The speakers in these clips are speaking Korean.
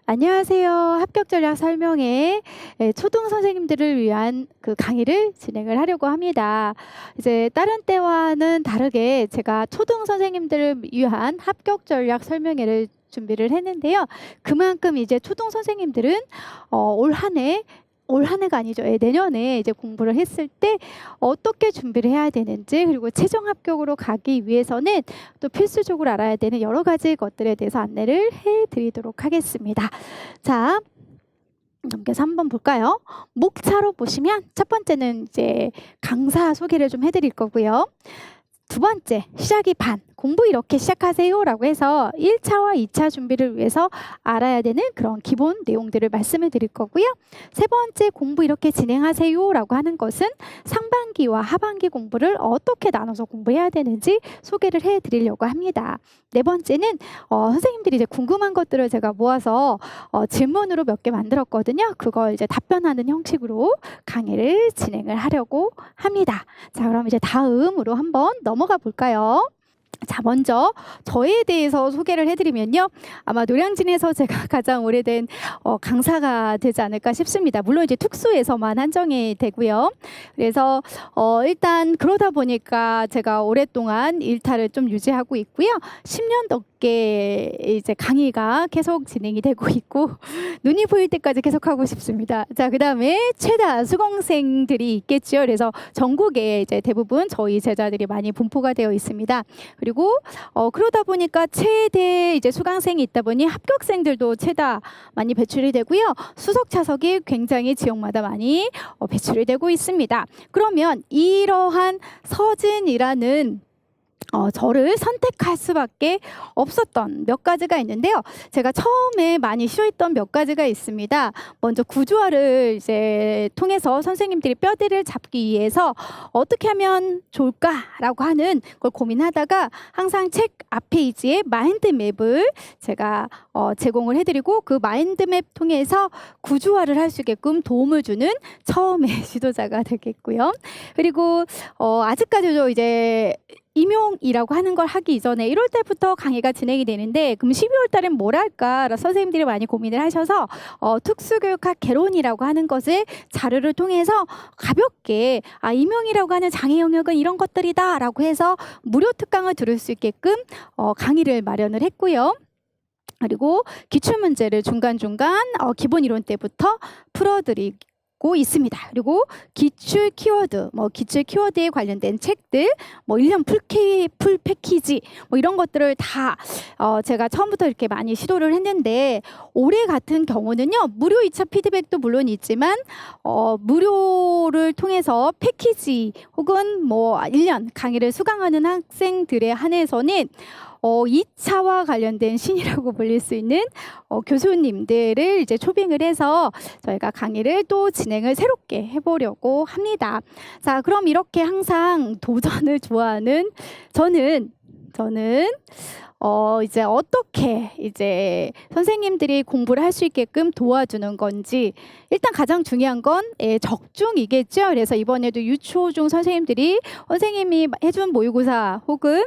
안녕하세요. 합격 전략 설명회 초등 선생님들을 위한 그 강의를 진행을 하려고 합니다. 이제 다른 때와는 다르게 제가 초등 선생님들을 위한 합격 전략 설명회를 준비를 했는데요. 그만큼 이제 초등 선생님들은 올 한 해가 아니죠. 내년에 이제 공부를 했을 때 어떻게 준비를 해야 되는지, 그리고 최종 합격으로 가기 위해서는 또 필수적으로 알아야 되는 여러 가지 것들에 대해서 안내를 해드리도록 하겠습니다. 자, 넘겨서 한번 볼까요? 목차로 보시면 첫 번째는 이제 강사 소개를 좀 해드릴 거고요. 두 번째, 시작이 반, 공부 이렇게 시작하세요 라고 해서 1차와 2차 준비를 위해서 알아야 되는 그런 기본 내용들을 말씀해 드릴 거고요. 세 번째, 공부 이렇게 진행하세요 라고 하는 것은 상반기와 하반기 공부를 어떻게 나눠서 공부해야 되는지 소개를 해 드리려고 합니다. 네 번째는 선생님들이 이제 궁금한 것들을 제가 모아서 질문으로 몇 개 만들었거든요. 그걸 이제 답변하는 형식으로 강의를 진행을 하려고 합니다. 자, 그럼 이제 다음으로 한번 넘어가 볼까요? 자, 먼저 저에 대해서 소개를 해드리면요. 아마 노량진에서 제가 가장 오래된 강사가 되지 않을까 싶습니다. 물론 이제 특수에서만 한정이 되고요. 그래서 일단 그러다 보니까 제가 오랫동안 일탈을 좀 유지하고 있고요. 10년 넘게 이제 강의가 계속 진행이 되고 있고 눈이 보일 때까지 계속 하고 싶습니다. 자, 그다음에 최다 수강생들이 있겠죠. 그래서 전국에 이제 대부분 저희 제자들이 많이 분포가 되어 있습니다. 그리고 그러다 보니까 최대 이제 수강생이 있다 보니 합격생들도 최다 많이 배출이 되고요. 수석 차석이 굉장히 지역마다 많이 배출이 되고 있습니다. 그러면 이러한 서진이라는 저를 선택할 수밖에 없었던 몇 가지가 있는데요. 제가 처음에 많이 싫어했던 몇 가지가 있습니다. 먼저 구조화를 이제 통해서 선생님들이 뼈대를 잡기 위해서 어떻게 하면 좋을까라고 하는 걸 고민하다가 항상 책 앞페이지에 마인드맵을 제가 제공을 해드리고 그 마인드맵 통해서 구조화를 할 수 있게끔 도움을 주는 처음의 지도자가 되겠고요. 그리고 아직까지도 이제 임용이라고 하는 걸 하기 이전에 1월 달부터 강의가 진행이 되는데 그럼 12월 달엔 뭘 할까 선생님들이 많이 고민을 하셔서 특수교육학 개론이라고 하는 것을 자료를 통해서 가볍게 임용이라고 하는 장애 영역은 이런 것들이다 라고 해서 무료 특강을 들을 수 있게끔 강의를 마련을 했고요. 그리고 기출문제를 중간중간 기본 이론 때부터 풀어드리고 있습니다. 그리고 기출 키워드, 기출 키워드에 관련된 책들, 1년 풀 패키지, 이런 것들을 다 제가 처음부터 이렇게 많이 시도를 했는데 올해 같은 경우는요, 무료 2차 피드백도 물론 있지만 무료를 통해서 패키지 혹은 1년 강의를 수강하는 학생들에 한해서는 2차와 관련된 신이라고 불릴 수 있는 교수님들을 이제 초빙을 해서 저희가 강의를 또 진행을 새롭게 해보려고 합니다. 자, 그럼 이렇게 항상 도전을 좋아하는 저는 이제 어떻게 이제 선생님들이 공부를 할 수 있게끔 도와주는 건지 일단 가장 중요한 건 적중이겠죠. 그래서 이번에도 유초중 선생님들이 선생님이 해준 모의고사 혹은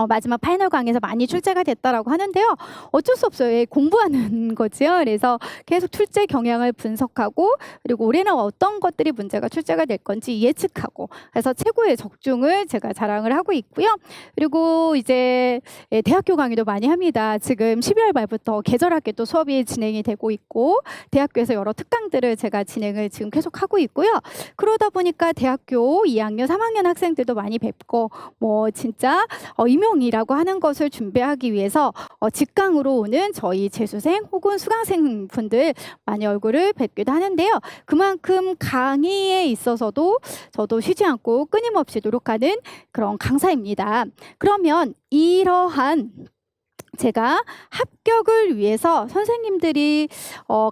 마지막 파이널 강의에서 많이 출제가 됐다라고 하는데요. 어쩔 수 없어요. 공부하는 거지요. 그래서 계속 출제 경향을 분석하고 그리고 올해는 어떤 것들이 문제가 출제가 될 건지 예측하고 그래서 최고의 적중을 제가 자랑을 하고 있고요. 그리고 이제 대학교 강의도 많이 합니다. 지금 12월 말부터 계절학기 또 수업이 진행이 되고 있고 대학교에서 여러 특강들을 제가 진행을 지금 계속 하고 있고요. 그러다 보니까 대학교 2학년, 3학년 학생들도 많이 뵙고 진짜 임용이라고 하는 것을 준비하기 위해서 직강으로 오는 저희 재수생 혹은 수강생 분들 많이 얼굴을 뵙기도 하는데요. 그만큼 강의에 있어서도 저도 쉬지 않고 끊임없이 노력하는 그런 강사입니다. 그러면 이러한 제가 합격을 위해서 선생님들이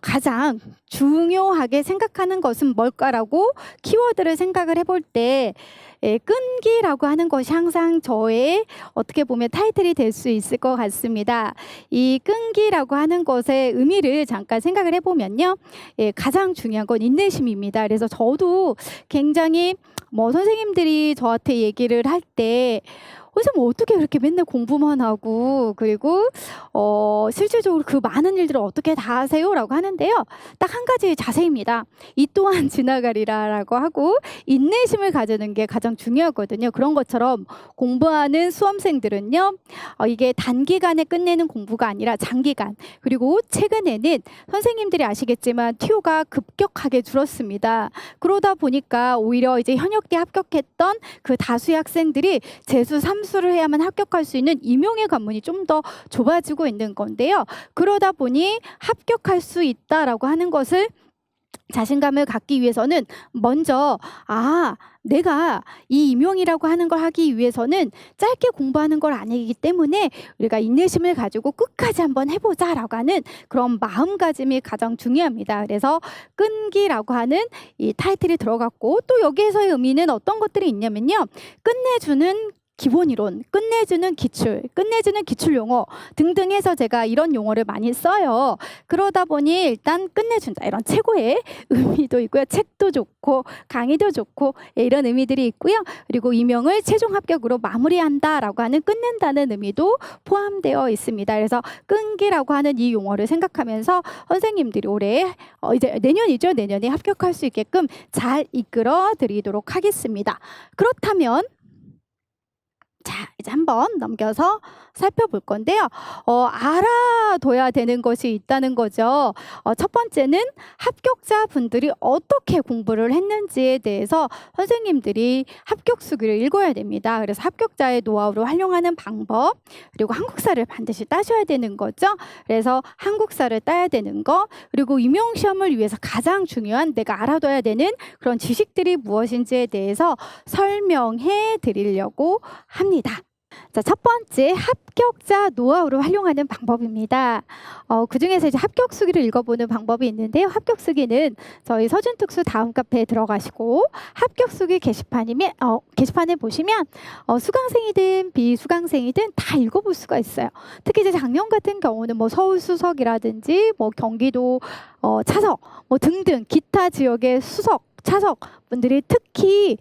가장 중요하게 생각하는 것은 뭘까라고 키워드를 생각을 해볼 때 끈기라고 하는 것이 항상 저의 어떻게 보면 타이틀이 될 수 있을 것 같습니다. 이 끈기라고 하는 것의 의미를 잠깐 생각을 해보면요. 가장 중요한 건 인내심입니다. 그래서 저도 굉장히 선생님들이 저한테 얘기를 할때 선생님 어떻게 그렇게 맨날 공부만 하고 그리고 실질적으로 그 많은 일들을 어떻게 다 하세요?"라고 하는데요. 딱 한 가지 자세입니다. "이 또한 지나가리라."라고 하고 인내심을 가지는 게 가장 중요하거든요. 그런 것처럼 공부하는 수험생들은요. 이게 단기간에 끝내는 공부가 아니라 장기간, 그리고 최근에는 선생님들이 아시겠지만 TO가 급격하게 줄었습니다. 그러다 보니까 오히려 이제 현역 때 합격했던 그 다수의 학생들이 재수, 삼수를 해야만 합격할 수 있는 임용의 관문이 좀 더 좁아지고 있는 건데요. 그러다 보니 합격할 수 있다라고 하는 것을 자신감을 갖기 위해서는 먼저 내가 이 임용이라고 하는 걸 하기 위해서는 짧게 공부하는 걸 아니기 때문에 우리가 인내심을 가지고 끝까지 한번 해보자라고 하는 그런 마음가짐이 가장 중요합니다. 그래서 끈기라고 하는 이 타이틀이 들어갔고, 또 여기에서의 의미는 어떤 것들이 있냐면요. 끝내주는 기본 이론, 끝내주는 기출, 끝내주는 기출 용어 등등 해서 제가 이런 용어를 많이 써요. 그러다 보니 일단 끝내준다, 이런 최고의 의미도 있고요. 책도 좋고 강의도 좋고 이런 의미들이 있고요. 그리고 임용을 최종 합격으로 마무리한다라고 하는 끝낸다는 의미도 포함되어 있습니다. 그래서 끈기라고 하는 이 용어를 생각하면서 선생님들이 올해 이제 내년이죠. 내년에 합격할 수 있게끔 잘 이끌어 드리도록 하겠습니다. 그렇다면 자, 이제 한번 넘겨서 살펴볼 건데요. 알아둬야 되는 것이 있다는 거죠. 첫 번째는 합격자분들이 어떻게 공부를 했는지에 대해서 선생님들이 합격수기를 읽어야 됩니다. 그래서 합격자의 노하우를 활용하는 방법, 그리고 한국사를 반드시 따셔야 되는 거죠. 그래서 한국사를 따야 되는 거, 그리고 임용시험을 위해서 가장 중요한 내가 알아둬야 되는 그런 지식들이 무엇인지에 대해서 설명해 드리려고 합니다. 자, 첫 번째, 합격자 노하우를 활용하는 방법입니다. 그중에서 이제 합격수기를 읽어보는 방법이 있는데요. 합격수기는 저희 서준특수 다음 카페에 들어가시고 합격수기 게시판에 보시면 수강생이든 비수강생이든 다 읽어볼 수가 있어요. 특히 이제 작년 같은 경우는 뭐 서울 수석이라든지 뭐 경기도 차석 뭐 등등 기타 지역의 수석 차석 분들이 특히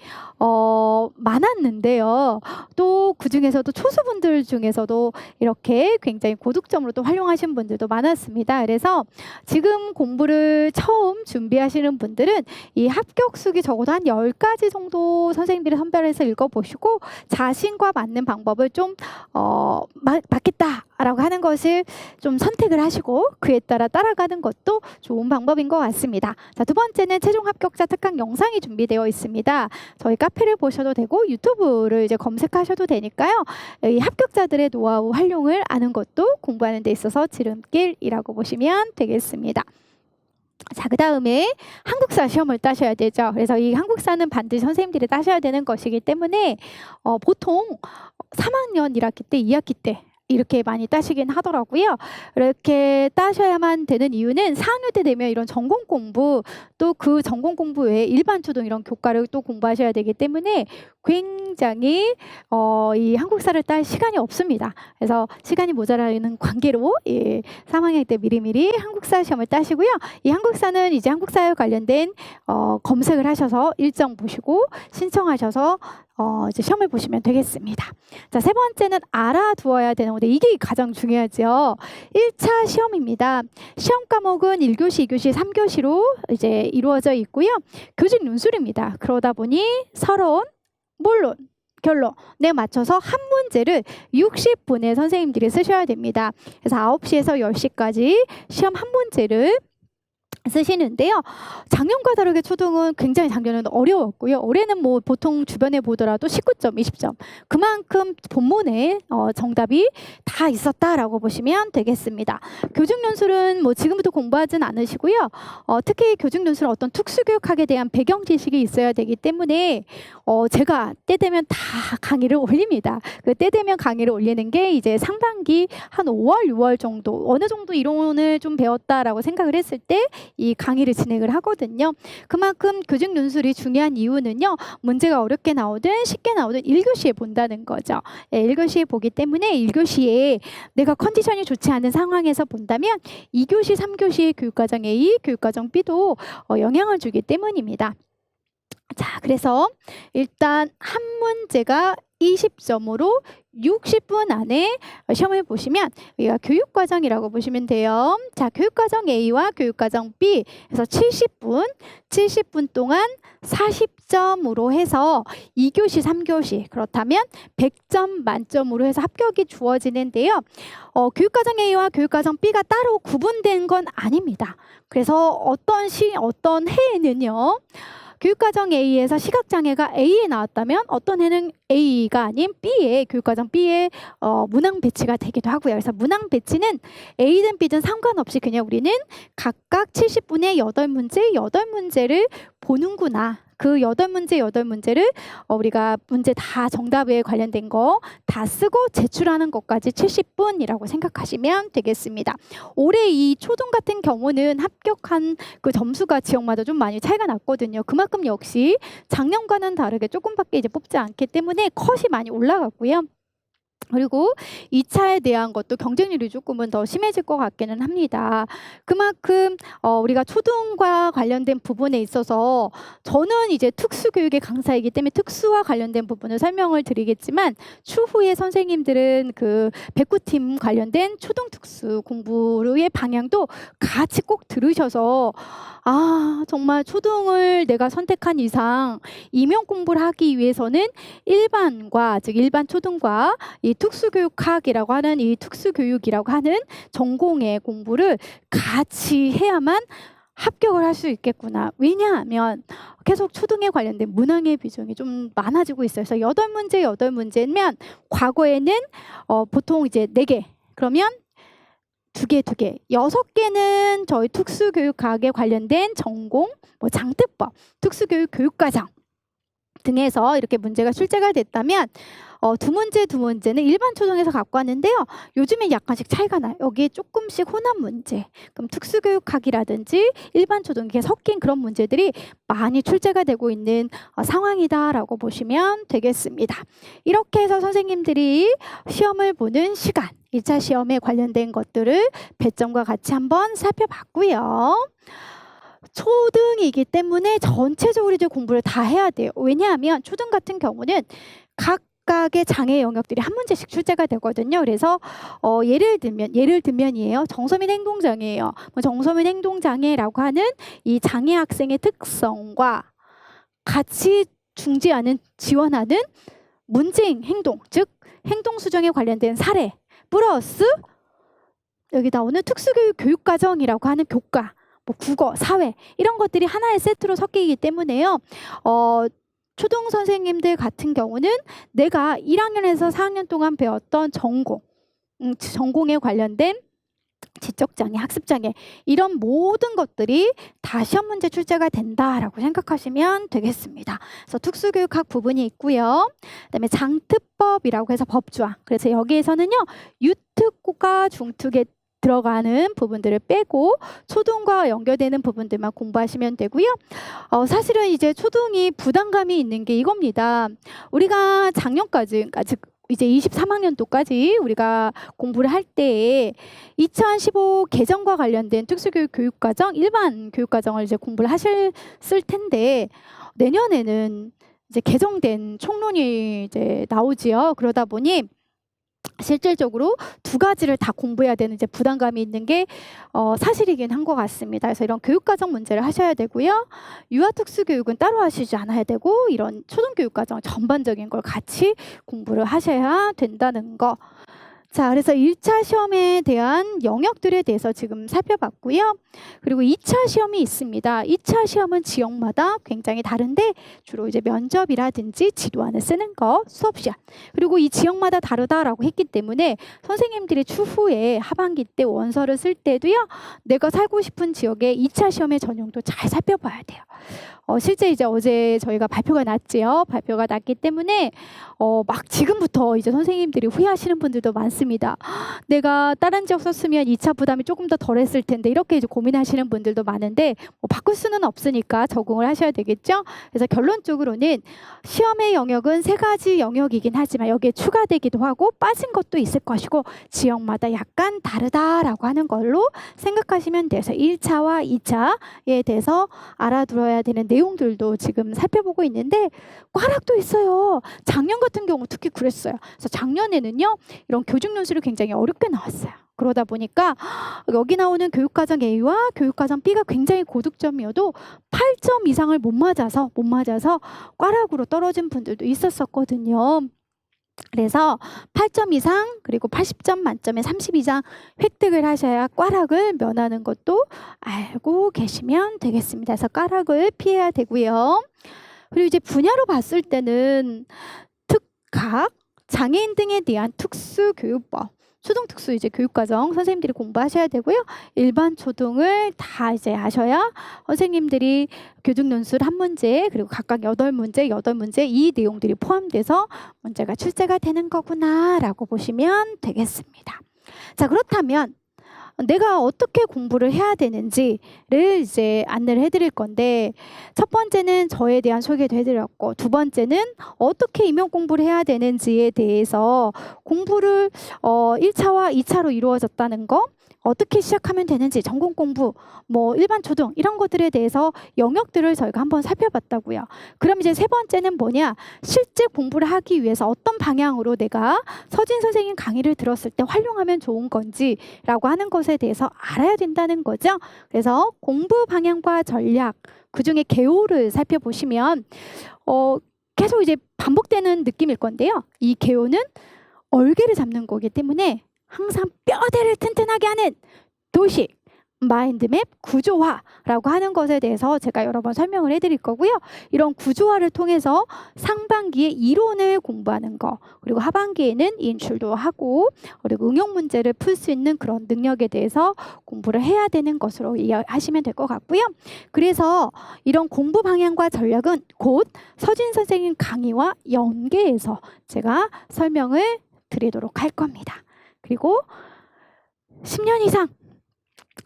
많았는데요. 또 그중에서도 초수분들 중에서도 이렇게 굉장히 고득점으로 또 활용하신 분들도 많았습니다. 그래서 지금 공부를 처음 준비하시는 분들은 이 합격수기 적어도 한 10가지 정도 선생님들이 선별해서 읽어보시고 자신과 맞는 방법을 좀 맞겠다라고 하는 것을 좀 선택을 하시고 그에 따라 따라가는 것도 좋은 방법인 것 같습니다. 자, 두 번째는 최종 합격자 특강 영상이 준비되어 있습니다. 저희 카페를 보셔도 되고 유튜브를 이제 검색하셔도 되니까요. 이 합격자들의 노하우 활용을 아는 것도 공부하는 데 있어서 지름길이라고 보시면 되겠습니다. 자, 그 다음에 한국사 시험을 따셔야 되죠. 그래서 이 한국사는 반드시 선생님들이 따셔야 되는 것이기 때문에 보통 3학년 1학기 때, 2학기 때 이렇게 많이 따시긴 하더라고요. 이렇게 따셔야만 되는 이유는 4학년 때 되면 이런 전공 공부, 또 그 전공 공부 외에 일반 초등 이런 교과를 또 공부하셔야 되기 때문에 굉장히 이 한국사를 딸 시간이 없습니다. 그래서 시간이 모자라는 관계로 3학년 때 미리미리 한국사 시험을 따시고요. 이 한국사는 이제 한국사에 관련된 검색을 하셔서 일정 보시고 신청하셔서 이제 시험을 보시면 되겠습니다. 자, 세 번째는 알아두어야 되는 건데 이게 가장 중요하죠. 1차 시험입니다. 시험 과목은 1교시, 2교시, 3교시로 이제 이루어져 있고요. 교직 논술입니다. 그러다 보니 서론, 본론, 결론에 맞춰서 한 문제를 60분의 선생님들이 쓰셔야 됩니다. 그래서 9시에서 10시까지 시험 한 문제를 쓰시는데요. 작년과 다르게 초등은 굉장히 작년은 어려웠고요. 올해는 뭐 보통 주변에 보더라도 19점, 20점. 그만큼 본문에 정답이 다 있었다라고 보시면 되겠습니다. 교직논술은 뭐 지금부터 공부하진 않으시고요. 특히 교직논술은 어떤 특수교육학에 대한 배경 지식이 있어야 되기 때문에 제가 때 되면 다 강의를 올립니다. 그 때 되면 강의를 올리는 게 이제 상반기 한 5월, 6월 정도 어느 정도 이론을 좀 배웠다라고 생각을 했을 때 이 강의를 진행을 하거든요. 그만큼 교직 논술이 중요한 이유는요. 문제가 어렵게 나오든 쉽게 나오든 1교시에 본다는 거죠. 1교시에 보기 때문에 1교시에 내가 컨디션이 좋지 않은 상황에서 본다면 2교시, 3교시의 교육과정 A, 교육과정 B도 영향을 주기 때문입니다. 자, 그래서 일단 한 문제가 20점으로 60분 안에 시험을 보시면 여기가 교육과정이라고 보시면 돼요. 자, 교육과정 A와 교육과정 B 그래서 70분 동안 40점으로 해서 2교시, 3교시 그렇다면 100점 만점으로 해서 합격이 주어지는데요. 교육과정 A와 교육과정 B가 따로 구분된 건 아닙니다. 그래서 어떤 해에는요. 교육과정 A에서 시각장애가 A에 나왔다면 어떤 해는 A가 아닌 B에 교육과정 B에 문항 배치가 되기도 하고요. 그래서 문항 배치는 A든 B든 상관없이 그냥 우리는 각각 70분에 8문제, 8문제를 보는구나. 그 8문제를 우리가 문제 다 정답에 관련된 거 다 쓰고 제출하는 것까지 70분이라고 생각하시면 되겠습니다. 올해 이 초등 같은 경우는 합격한 그 점수가 지역마다 좀 많이 차이가 났거든요. 그만큼 역시 작년과는 다르게 조금밖에 이제 뽑지 않기 때문에 컷이 많이 올라갔고요. 그리고 2차에 대한 것도 경쟁률이 조금은 더 심해질 것 같기는 합니다. 그만큼 우리가 초등과 관련된 부분에 있어서 저는 이제 특수교육의 강사이기 때문에 특수와 관련된 부분을 설명을 드리겠지만 추후에 선생님들은 그 백구팀 관련된 초등특수 공부의 방향도 같이 꼭 들으셔서 정말 초등을 내가 선택한 이상 임용 공부를 하기 위해서는 일반과 즉 일반 초등과 이 특수교육학이라고 하는 이 특수교육이라고 하는 전공의 공부를 같이 해야만 합격을 할 수 있겠구나. 왜냐하면 계속 초등에 관련된 문항의 비중이 좀 많아지고 있어요. 그래서 8문제면 과거에는 보통 이제 4개 그러면 2개, 6개는 저희 특수교육학에 관련된 전공, 장특법, 특수교육 교육과정 등에서 이렇게 문제가 출제가 됐다면 두 문제는 일반 초등에서 갖고 왔는데요. 요즘엔 약간씩 차이가 나요. 여기에 조금씩 혼합 문제. 그럼 특수교육학이라든지 일반 초등 이렇게 섞인 그런 문제들이 많이 출제가 되고 있는 상황이다라고 보시면 되겠습니다. 이렇게 해서 선생님들이 시험을 보는 시간, 1차 시험에 관련된 것들을 배점과 같이 한번 살펴봤고요. 초등이기 때문에 전체적으로 이제 공부를 다 해야 돼요. 왜냐하면 초등 같은 경우는 각각의 장애 영역들이 한 문제씩 출제가 되거든요. 그래서 예를 들면이에요. 정서민 행동장애예요. 정서민 행동장애라고 하는 이 장애 학생의 특성과 같이 중지하는 지원하는 문제행 행동, 즉 행동 수정에 관련된 사례 플러스 여기 나오는 특수교육 교육과정이라고 하는 교과, 국어, 사회 이런 것들이 하나의 세트로 섞이기 때문에요. 초등 선생님들 같은 경우는 내가 1학년에서 4학년 동안 배웠던 전공에 관련된 지적장애, 학습장애 이런 모든 것들이 다 시험 문제 출제가 된다라고 생각하시면 되겠습니다. 그래서 특수교육학 부분이 있고요. 그다음에 장특법이라고 해서 법조항. 그래서 여기에서는요. 유특과 중특에 들어가는 부분들을 빼고 초등과 연결되는 부분들만 공부하시면 되고요. 사실은 이제 초등이 부담감이 있는 게 이겁니다. 우리가 작년까지, 그러니까 즉 이제 23학년도까지 우리가 공부를 할 때에 2015 개정과 관련된 특수교육 교육과정, 일반 교육과정을 이제 공부를 하셨을 텐데 내년에는 이제 개정된 총론이 이제 나오지요. 그러다 보니 실질적으로 두 가지를 다 공부해야 되는 이제 부담감이 있는 게 사실이긴 한 것 같습니다. 그래서 이런 교육과정 문제를 하셔야 되고요. 유아특수교육은 따로 하시지 않아야 되고 이런 초등교육과정 전반적인 걸 같이 공부를 하셔야 된다는 거. 자, 그래서 1차 시험에 대한 영역들에 대해서 지금 살펴봤고요. 그리고 2차 시험이 있습니다. 2차 시험은 지역마다 굉장히 다른데 주로 이제 면접이라든지 지도안을 쓰는 거, 수업 시간. 그리고 이 지역마다 다르다라고 했기 때문에 선생님들이 추후에 하반기 때 원서를 쓸 때도요. 내가 살고 싶은 지역의 2차 시험의 전형도 잘 살펴봐야 돼요. 실제 이제 어제 저희가 발표가 났지요. 발표가 났기 때문에 막 지금부터 이제 선생님들이 후회하시는 분들도 많습니다. 많습니다. 내가 다른 지역 썼으면 2차 부담이 조금 더 덜했을 텐데 이렇게 이제 고민하시는 분들도 많은데 뭐 바꿀 수는 없으니까 적응을 하셔야 되겠죠. 그래서 결론적으로는 시험의 영역은 3가지 영역이긴 하지만 여기에 추가되기도 하고 빠진 것도 있을 것이고 지역마다 약간 다르다라고 하는 걸로 생각하시면 돼서 1차와 2차에 대해서 알아들어야 되는 내용들도 지금 살펴보고 있는데 과락도 있어요. 작년 같은 경우 특히 그랬어요. 그래서 작년에는요 이런 교직 논술이 굉장히 어렵게 나왔어요. 그러다 보니까 여기 나오는 교육과정 A와 교육과정 B가 굉장히 고득점이어도 8점 이상을 못 맞아서 꽈락으로 떨어진 분들도 있었었거든요. 그래서 8점 이상 그리고 80점 만점에 30 이상 획득을 하셔야 꽈락을 면하는 것도 알고 계시면 되겠습니다. 그래서 꽈락을 피해야 되고요. 그리고 이제 분야로 봤을 때는 특학, 장애인 등에 대한 특수교육법, 초등특수 이제 교육과정 선생님들이 공부하셔야 되고요. 일반 초등을 다 이제 하셔야 선생님들이 교직논술 1문제 그리고 각각 8문제 이 내용들이 포함돼서 문제가 출제가 되는 거구나 라고 보시면 되겠습니다. 자, 그렇다면 내가 어떻게 공부를 해야 되는지를 이제 안내를 해드릴 건데 첫 번째는 저에 대한 소개도 해드렸고 두 번째는 어떻게 임용 공부를 해야 되는지에 대해서 공부를 1차와 2차로 이루어졌다는 거 어떻게 시작하면 되는지 전공 공부 뭐 일반 초등 이런 것들에 대해서 영역들을 저희가 한번 살펴봤다고요. 그럼 이제 세 번째는 뭐냐 실제 공부를 하기 위해서 어떤 방향으로 내가 서진 선생님 강의를 들었을 때 활용하면 좋은 건지 라고 하는 것에 대해서 알아야 된다는 거죠. 그래서 공부 방향과 전략 그중에 개요를 살펴보시면 계속 이제 반복되는 느낌일 건데요. 이 개요는 얼개를 잡는 거기 때문에 항상 뼈대를 튼튼하게 하는 도식, 마인드맵 구조화라고 하는 것에 대해서 제가 여러 번 설명을 해드릴 거고요. 이런 구조화를 통해서 상반기에 이론을 공부하는 거 그리고 하반기에는 인출도 하고 그리고 응용 문제를 풀 수 있는 그런 능력에 대해서 공부를 해야 되는 것으로 이해하시면 될 것 같고요. 그래서 이런 공부 방향과 전략은 곧 서진 선생님 강의와 연계해서 제가 설명을 드리도록 할 겁니다. 그리고 10년 이상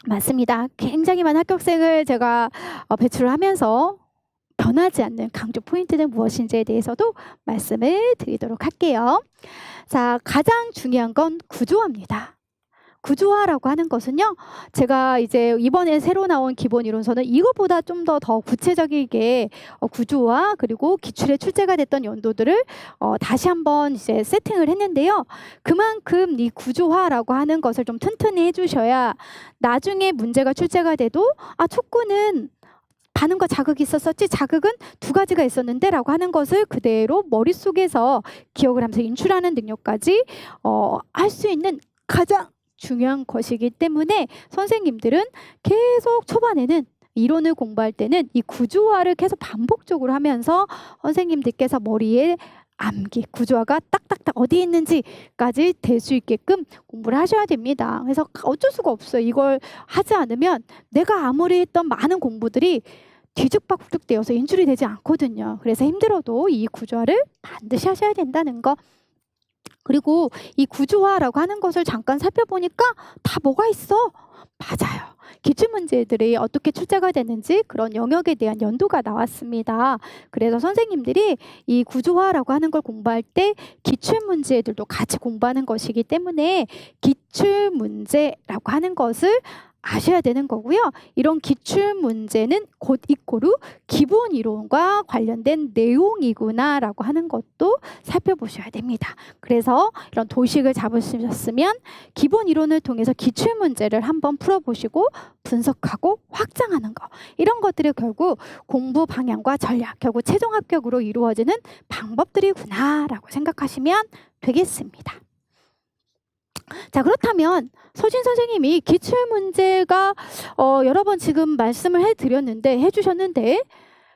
맞습니다. 굉장히 많은 합격생을 제가 배출을 하면서 변하지 않는 강조 포인트는 무엇인지에 대해서도 말씀을 드리도록 할게요. 자, 가장 중요한 건 구조화입니다. 구조화라고 하는 것은요. 제가 이제 이번에 새로 나온 기본 이론서는 이거보다 좀 더 구체적이게 구조화 그리고 기출에 출제가 됐던 연도들을 다시 한번 이제 세팅을 했는데요. 그만큼 이 구조화라고 하는 것을 좀 튼튼히 해주셔야 나중에 문제가 출제가 돼도 촉구는 반응과 자극이 있었었지 자극은 2가지가 있었는데 라고 하는 것을 그대로 머릿속에서 기억을 하면서 인출하는 능력까지 할 수 있는 가장 중요한 것이기 때문에 선생님들은 계속 초반에는 이론을 공부할 때는 이 구조화를 계속 반복적으로 하면서 선생님들께서 머리에 암기, 구조화가 딱딱딱 어디에 있는지까지 될 수 있게끔 공부를 하셔야 됩니다. 그래서 어쩔 수가 없어요. 이걸 하지 않으면 내가 아무리 했던 많은 공부들이 뒤죽박죽되어서 인출이 되지 않거든요. 그래서 힘들어도 이 구조화를 반드시 하셔야 된다는 거. 그리고 이 구조화라고 하는 것을 잠깐 살펴보니까 다 뭐가 있어? 맞아요. 기출문제들이 어떻게 출제가 되는지 그런 영역에 대한 연도가 나왔습니다. 그래서 선생님들이 이 구조화라고 하는 걸 공부할 때 기출문제들도 같이 공부하는 것이기 때문에 기출문제라고 하는 것을 아셔야 되는 거고요. 이런 기출문제는 곧 이꼬르 기본 이론과 관련된 내용이구나 라고 하는 것도 살펴보셔야 됩니다. 그래서 이런 도식을 잡으셨으면 기본 이론을 통해서 기출문제를 한번 풀어보시고 분석하고 확장하는 거 이런 것들이 결국 공부 방향과 전략 결국 최종 합격으로 이루어지는 방법들이구나 라고 생각하시면 되겠습니다. 자, 그렇다면 서진 선생님이 기출문제가 여러 번 지금 말씀을 해주셨는데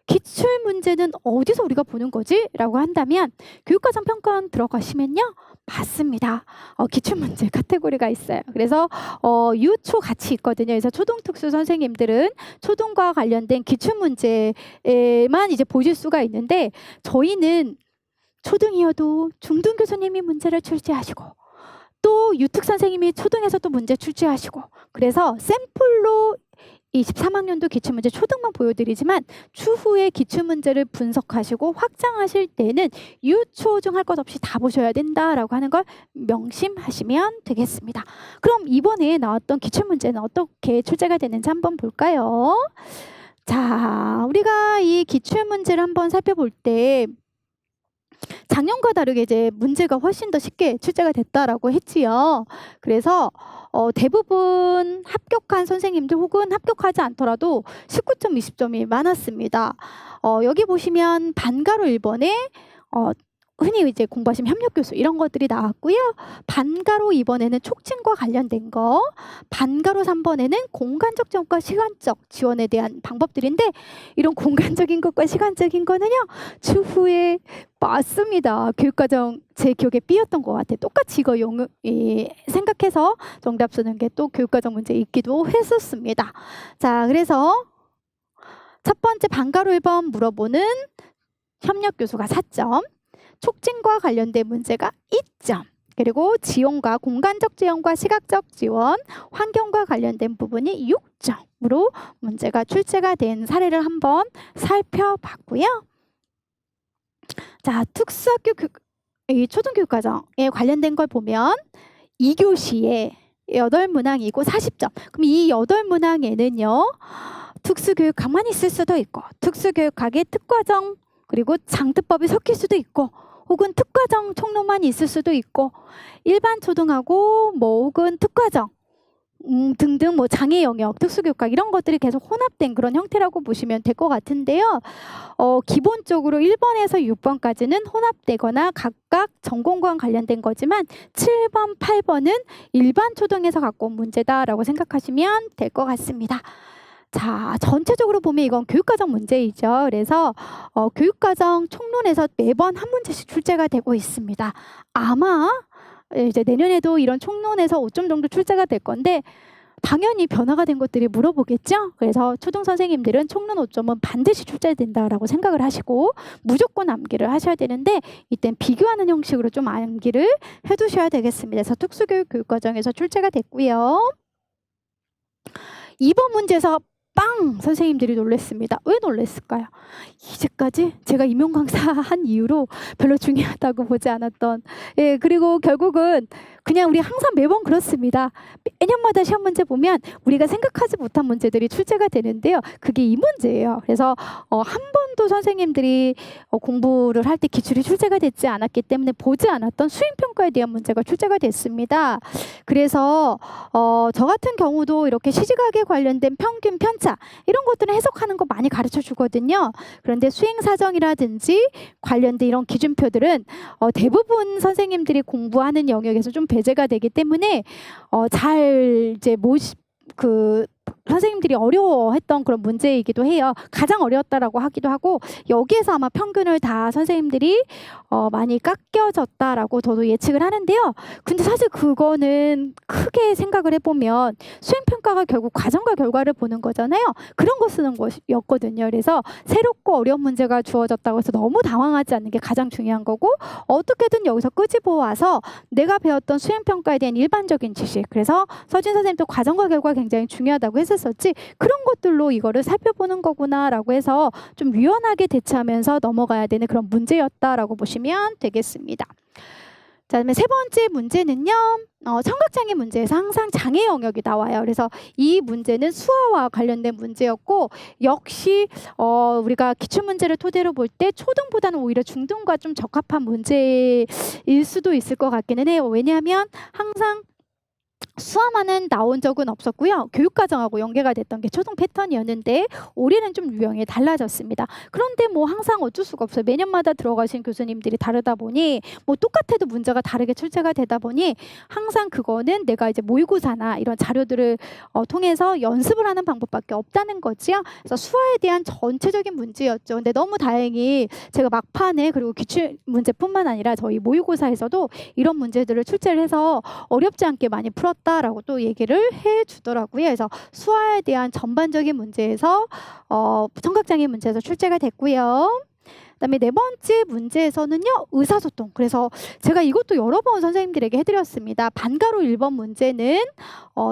기출문제는 어디서 우리가 보는 거지? 라고 한다면 교육과정 평가원 들어가시면요. 맞습니다. 기출문제 카테고리가 있어요. 그래서 유초 같이 있거든요. 그래서 초등특수 선생님들은 초등과 관련된 기출문제에만 이제 보실 수가 있는데 저희는 초등이어도 중등 교수님이 문제를 출제하시고 또 유특 선생님이 초등에서 또 문제 출제하시고, 그래서 샘플로 23학년도 기출문제 초등만 보여드리지만 추후에 기출문제를 분석하시고 확장하실 때는 유초중 할 것 없이 다 보셔야 된다라고 하는 걸 명심하시면 되겠습니다. 그럼 이번에 나왔던 기출문제는 어떻게 출제가 되는지 한번 볼까요? 자, 우리가 이 기출문제를 한번 살펴볼 때 작년과 다르게 이제 문제가 훨씬 더 쉽게 출제가 됐다라고 했지요. 그래서 대부분 합격한 선생님들 혹은 합격하지 않더라도 19점, 20점이 많았습니다. 여기 보시면 반가로 1번에 흔히 이제 공부하시면 협력교수 이런 것들이 나왔고요. 반가로 2번에는 촉진과 관련된 거, 반가로 3번에는 공간적 지원과 시간적 지원에 대한 방법들인데, 이런 공간적인 것과 시간적인 거는요 추후에 맞습니다. 교육과정 제 기억에 B였던 것 같아요. 똑같이 이거 생각해서 정답 쓰는 게 또 교육과정 문제 있기도 했었습니다. 자, 그래서 첫 번째 반가로 1번 물어보는 협력교수가 4점, 촉진과 관련된 문제가 2점, 그리고 지원과 공간적 지원과 시각적 지원, 환경과 관련된 부분이 6점으로 문제가 출제가 된 사례를 한번 살펴봤고요. 자, 특수학교 이 초등교육과정에 관련된 걸 보면 2교시에 8문항이고 40점. 그럼 이 8문항에는요 특수교육학만 있을 수도 있고, 특수교육학의 특과정 그리고 장특법이 섞일 수도 있고, 혹은 특과정 총론만 있을 수도 있고, 일반 초등하고 뭐 혹은 특과정 등등 뭐 장애 영역, 특수교육학 이런 것들이 계속 혼합된 그런 형태라고 보시면 될 것 같은데요. 기본적으로 1번에서 6번까지는 혼합되거나 각각 전공과는 관련된 거지만 7번, 8번은 일반 초등에서 갖고 온 문제다라고 생각하시면 될 것 같습니다. 자, 전체적으로 보면 이건 교육과정 문제이죠. 그래서 교육과정 총론에서 매번 한 문제씩 출제가 되고 있습니다. 아마 이제 내년에도 이런 총론에서 5점 정도 출제가 될 건데 당연히 변화가 된 것들이 물어보겠죠. 그래서 초등 선생님들은 총론 5점은 반드시 출제된다라고 생각을 하시고 무조건 암기를 하셔야 되는데, 이땐 비교하는 형식으로 좀 암기를 해두셔야 되겠습니다. 그래서 특수교육 교육과정에서 출제가 됐고요. 2번 문제에서 빵! 선생님들이 놀랐습니다. 왜 놀랐을까요? 이제까지 제가 임용 강사한 이후로 별로 중요하다고 보지 않았던, 그리고 결국은 그냥 우리 항상 매번 그렇습니다. 매년마다 시험 문제 보면 우리가 생각하지 못한 문제들이 출제가 되는데요. 그게 이 문제예요. 그래서 한 번도 선생님들이 공부를 할 때 기출이 출제가 되지 않았기 때문에 보지 않았던 수행평가에 대한 문제가 출제가 됐습니다. 그래서 저 같은 경우도 이렇게 시지각에 관련된 평균, 편차 이런 것들은 해석하는 거 많이 가르쳐 주거든요. 그런데 수행사정이라든지 관련된 이런 기준표들은 대부분 선생님들이 공부하는 영역에서 좀 배제가 되기 때문에 잘 이제 선생님들이 어려워했던 그런 문제이기도 해요. 가장 어려웠다라고 하기도 하고, 여기에서 아마 평균을 다 선생님들이 많이 깎여졌다라고 저도 예측을 하는데요. 근데 사실 그거는 크게 생각을 해보면 수행평가가 결국 과정과 결과를 보는 거잖아요. 그런 거 쓰는 것이었거든요. 그래서 새롭고 어려운 문제가 주어졌다고 해서 너무 당황하지 않는 게 가장 중요한 거고, 어떻게든 여기서 끄집어 와서 내가 배웠던 수행평가에 대한 일반적인 지식, 그래서 서진 선생님도 과정과 결과 굉장히 중요하다고 했었지, 그런 것들로 이거를 살펴보는 거구나라고 해서 좀 유연하게 대처하면서 넘어가야 되는 그런 문제였다라고 보시면 되겠습니다. 자, 그다음에 세 번째 문제는요, 청각장애 문제에서 항상 장애 영역이 나와요. 그래서 이 문제는 수화와 관련된 문제였고, 역시 우리가 기출문제를 토대로 볼 때 초등보다는 오히려 중등과 좀 적합한 문제일 수도 있을 것 같기는 해요. 왜냐하면 항상 수화만은 나온 적은 없었고요. 교육과정하고 연계가 됐던 게 초등 패턴이었는데 올해는 좀 유형이 달라졌습니다. 그런데 뭐 항상 어쩔 수가 없어요. 매년마다 들어가신 교수님들이 다르다 보니 뭐 똑같아도 문제가 다르게 출제가 되다 보니 항상 그거는 내가 이제 모의고사나 이런 자료들을 통해서 연습을 하는 방법밖에 없다는 거지요. 그래서 수화에 대한 전체적인 문제였죠. 근데 너무 다행히 제가 막판에, 그리고 기출 문제뿐만 아니라 저희 모의고사에서도 이런 문제들을 출제를 해서 어렵지 않게 많이 풀었다라고 또 얘기를 해주더라고요. 그래서 수화에 대한 전반적인 문제에서 청각장애 문제에서 출제가 됐고요. 그다음에 네 번째 문제에서는요, 의사소통. 그래서 제가 이것도 여러 번 선생님들에게 해드렸습니다. 반가로 1번 문제는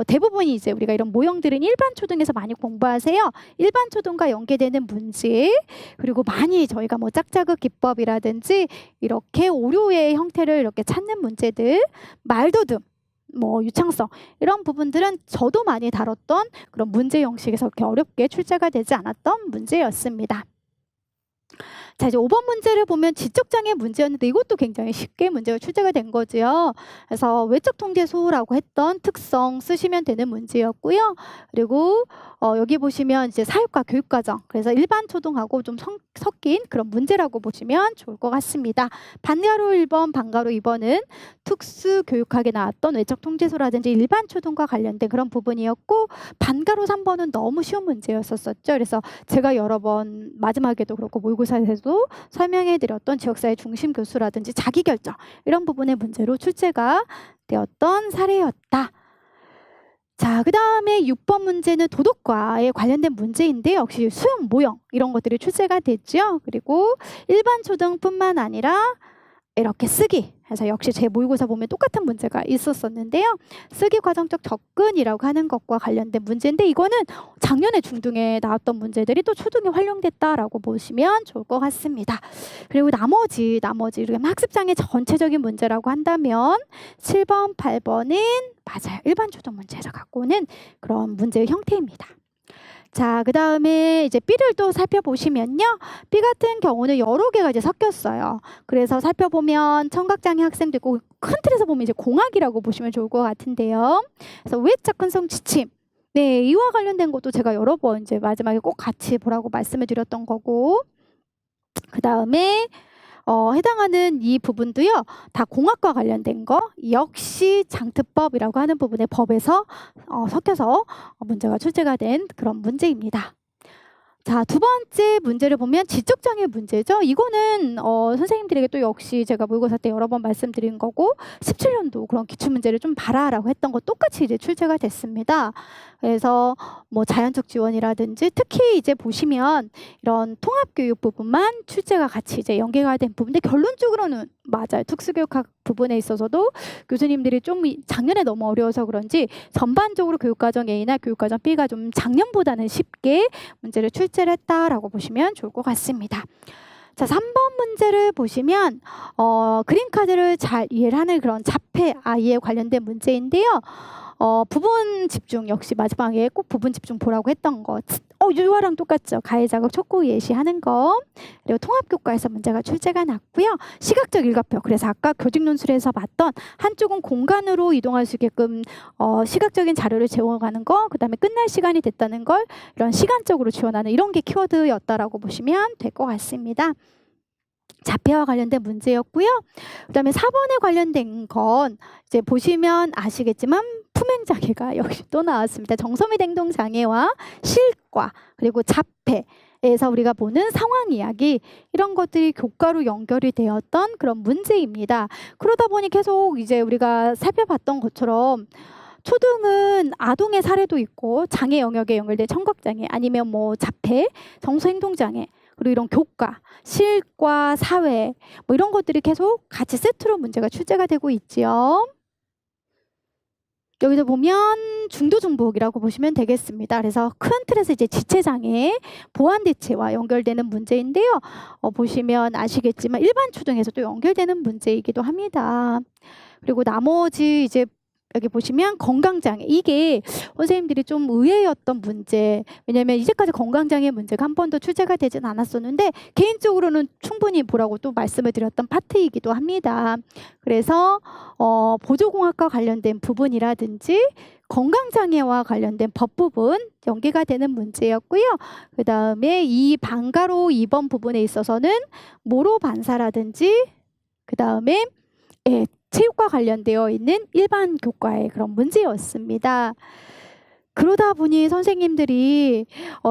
대부분이 이제 우리가 이런 모형들은 일반 초등에서 많이 공부하세요. 일반 초등과 연계되는 문제, 그리고 많이 저희가 뭐 짝자극 기법이라든지 이렇게 오류의 형태를 이렇게 찾는 문제들, 말도듬, 뭐 유창성, 이런 부분들은 저도 많이 다뤘던 그런 문제 형식에서 그렇게 어렵게 출제가 되지 않았던 문제였습니다. 자, 이제 5번 문제를 보면 지적장애 문제였는데 이것도 굉장히 쉽게 문제가 출제가 된 거지요. 그래서 외적 통제소라고 했던 특성 쓰시면 되는 문제였고요. 그리고 여기 보시면 이제 사육과 교육과정, 그래서 일반 초등하고 좀 섞인 그런 문제라고 보시면 좋을 것 같습니다. 반가로 1번, 반가로 2번은 특수교육학에 나왔던 외적 통제소라든지 일반 초등과 관련된 그런 부분이었고, 반가로 3번은 너무 쉬운 문제였었죠. 그래서 제가 여러 번 마지막에도 그렇고 모의고사에서도 설명해드렸던 지역사회 중심 교수라든지 자기결정, 이런 부분의 문제로 출제가 되었던 사례였다. 자, 그 다음에 6번 문제는 도덕과에 관련된 문제인데 역시 수영, 모형 이런 것들이 출제가 됐죠. 그리고 일반 초등뿐만 아니라 이렇게 쓰기, 그래서 역시 제 모의고사 보면 똑같은 문제가 있었었는데요. 쓰기 과정적 접근이라고 하는 것과 관련된 문제인데 이거는 작년에 중등에 나왔던 문제들이 또 초등에 활용됐다라고 보시면 좋을 것 같습니다. 그리고 나머지 이렇게 학습장애 전체적인 문제라고 한다면 7번, 8번은 맞아요. 일반 초등 문제에서 갖고 오는 그런 문제의 형태입니다. 자, 그 다음에 이제 B를 또 살펴보시면요. B 같은 경우는 여러 개가 이제 섞였어요. 그래서 살펴보면 청각장애 학생도 있고, 큰 틀에서 보면 이제 공학이라고 보시면 좋을 것 같은데요. 그래서 외접근성 지침. 네, 이와 관련된 것도 제가 여러 번 이제 마지막에 꼭 같이 보라고 말씀을 드렸던 거고, 그 다음에 해당하는 이 부분도요, 다 공학과 관련된 거, 역시 장특법이라고 하는 부분의 법에서 섞여서 문제가 출제가 된 그런 문제입니다. 자, 두 번째 문제를 보면 지적장애 문제죠. 이거는 선생님들에게 또 역시 제가 모의고사 때 여러 번 말씀드린 거고, 17년도 그런 기출문제를 좀 봐라라고 했던 거 똑같이 이제 출제가 됐습니다. 그래서 뭐 자연적 지원이라든지 특히 이제 보시면 이런 통합교육 부분만 출제가 같이 이제 연계가 된 부분인데, 결론적으로는 맞아요. 특수교육학 부분에 있어서도 교수님들이 좀 작년에 너무 어려워서 그런지 전반적으로 교육과정 A나 교육과정 B가 좀 작년보다는 쉽게 문제를 출제를 했다라고 보시면 좋을 것 같습니다. 자, 3번 문제를 보시면 그림카드를 잘 이해를 하는 그런 자폐 아이에 관련된 문제인데요. 부분 집중, 역시 마지막에 꼭 부분 집중 보라고 했던 거. 유아랑 똑같죠. 가해자극 촉구 예시하는 거. 그리고 통합교과에서 문제가 출제가 났고요. 시각적 일과표. 그래서 아까 교직논술에서 봤던 한쪽은 공간으로 이동할 수 있게끔 시각적인 자료를 제공하는 거, 그 다음에 끝날 시간이 됐다는 걸 이런 시간적으로 지원하는 이런 게 키워드였다라고 보시면 될 것 같습니다. 자폐와 관련된 문제였고요. 그 다음에 4번에 관련된 건 이제 보시면 아시겠지만 품행장애가 역시 또 나왔습니다. 정서및 행동장애와 실과, 그리고 자폐에서 우리가 보는 상황 이야기, 이런 것들이 교과로 연결이 되었던 그런 문제입니다. 그러다 보니 계속 이제 우리가 살펴봤던 것처럼 초등은 아동의 사례도 있고 장애 영역에 연결된 청각장애, 아니면 뭐 자폐, 정서행동장애, 그리고 이런 교과, 실과, 사회, 뭐 이런 것들이 계속 같이 세트로 문제가 출제가 되고 있지요. 여기서 보면 중도 중복이라고 보시면 되겠습니다. 그래서 큰 틀에서 이제 지체장애, 보완대체와 연결되는 문제인데요. 보시면 아시겠지만 일반 초등에서도 연결되는 문제이기도 합니다. 그리고 나머지 이제 여기 보시면 건강장애, 이게 선생님들이 좀 의외였던 문제, 왜냐하면 이제까지 건강장애 문제가 한 번도 출제가 되진 않았었는데 개인적으로는 충분히 보라고 또 말씀을 드렸던 파트이기도 합니다. 그래서 보조공학과 관련된 부분이라든지 건강장애와 관련된 법 부분 연계가 되는 문제였고요. 그 다음에 이 반가로 2번 부분에 있어서는 모로 반사라든지, 그 다음에 체육과 관련되어 있는 일반 교과의 그런 문제였습니다. 그러다 보니 선생님들이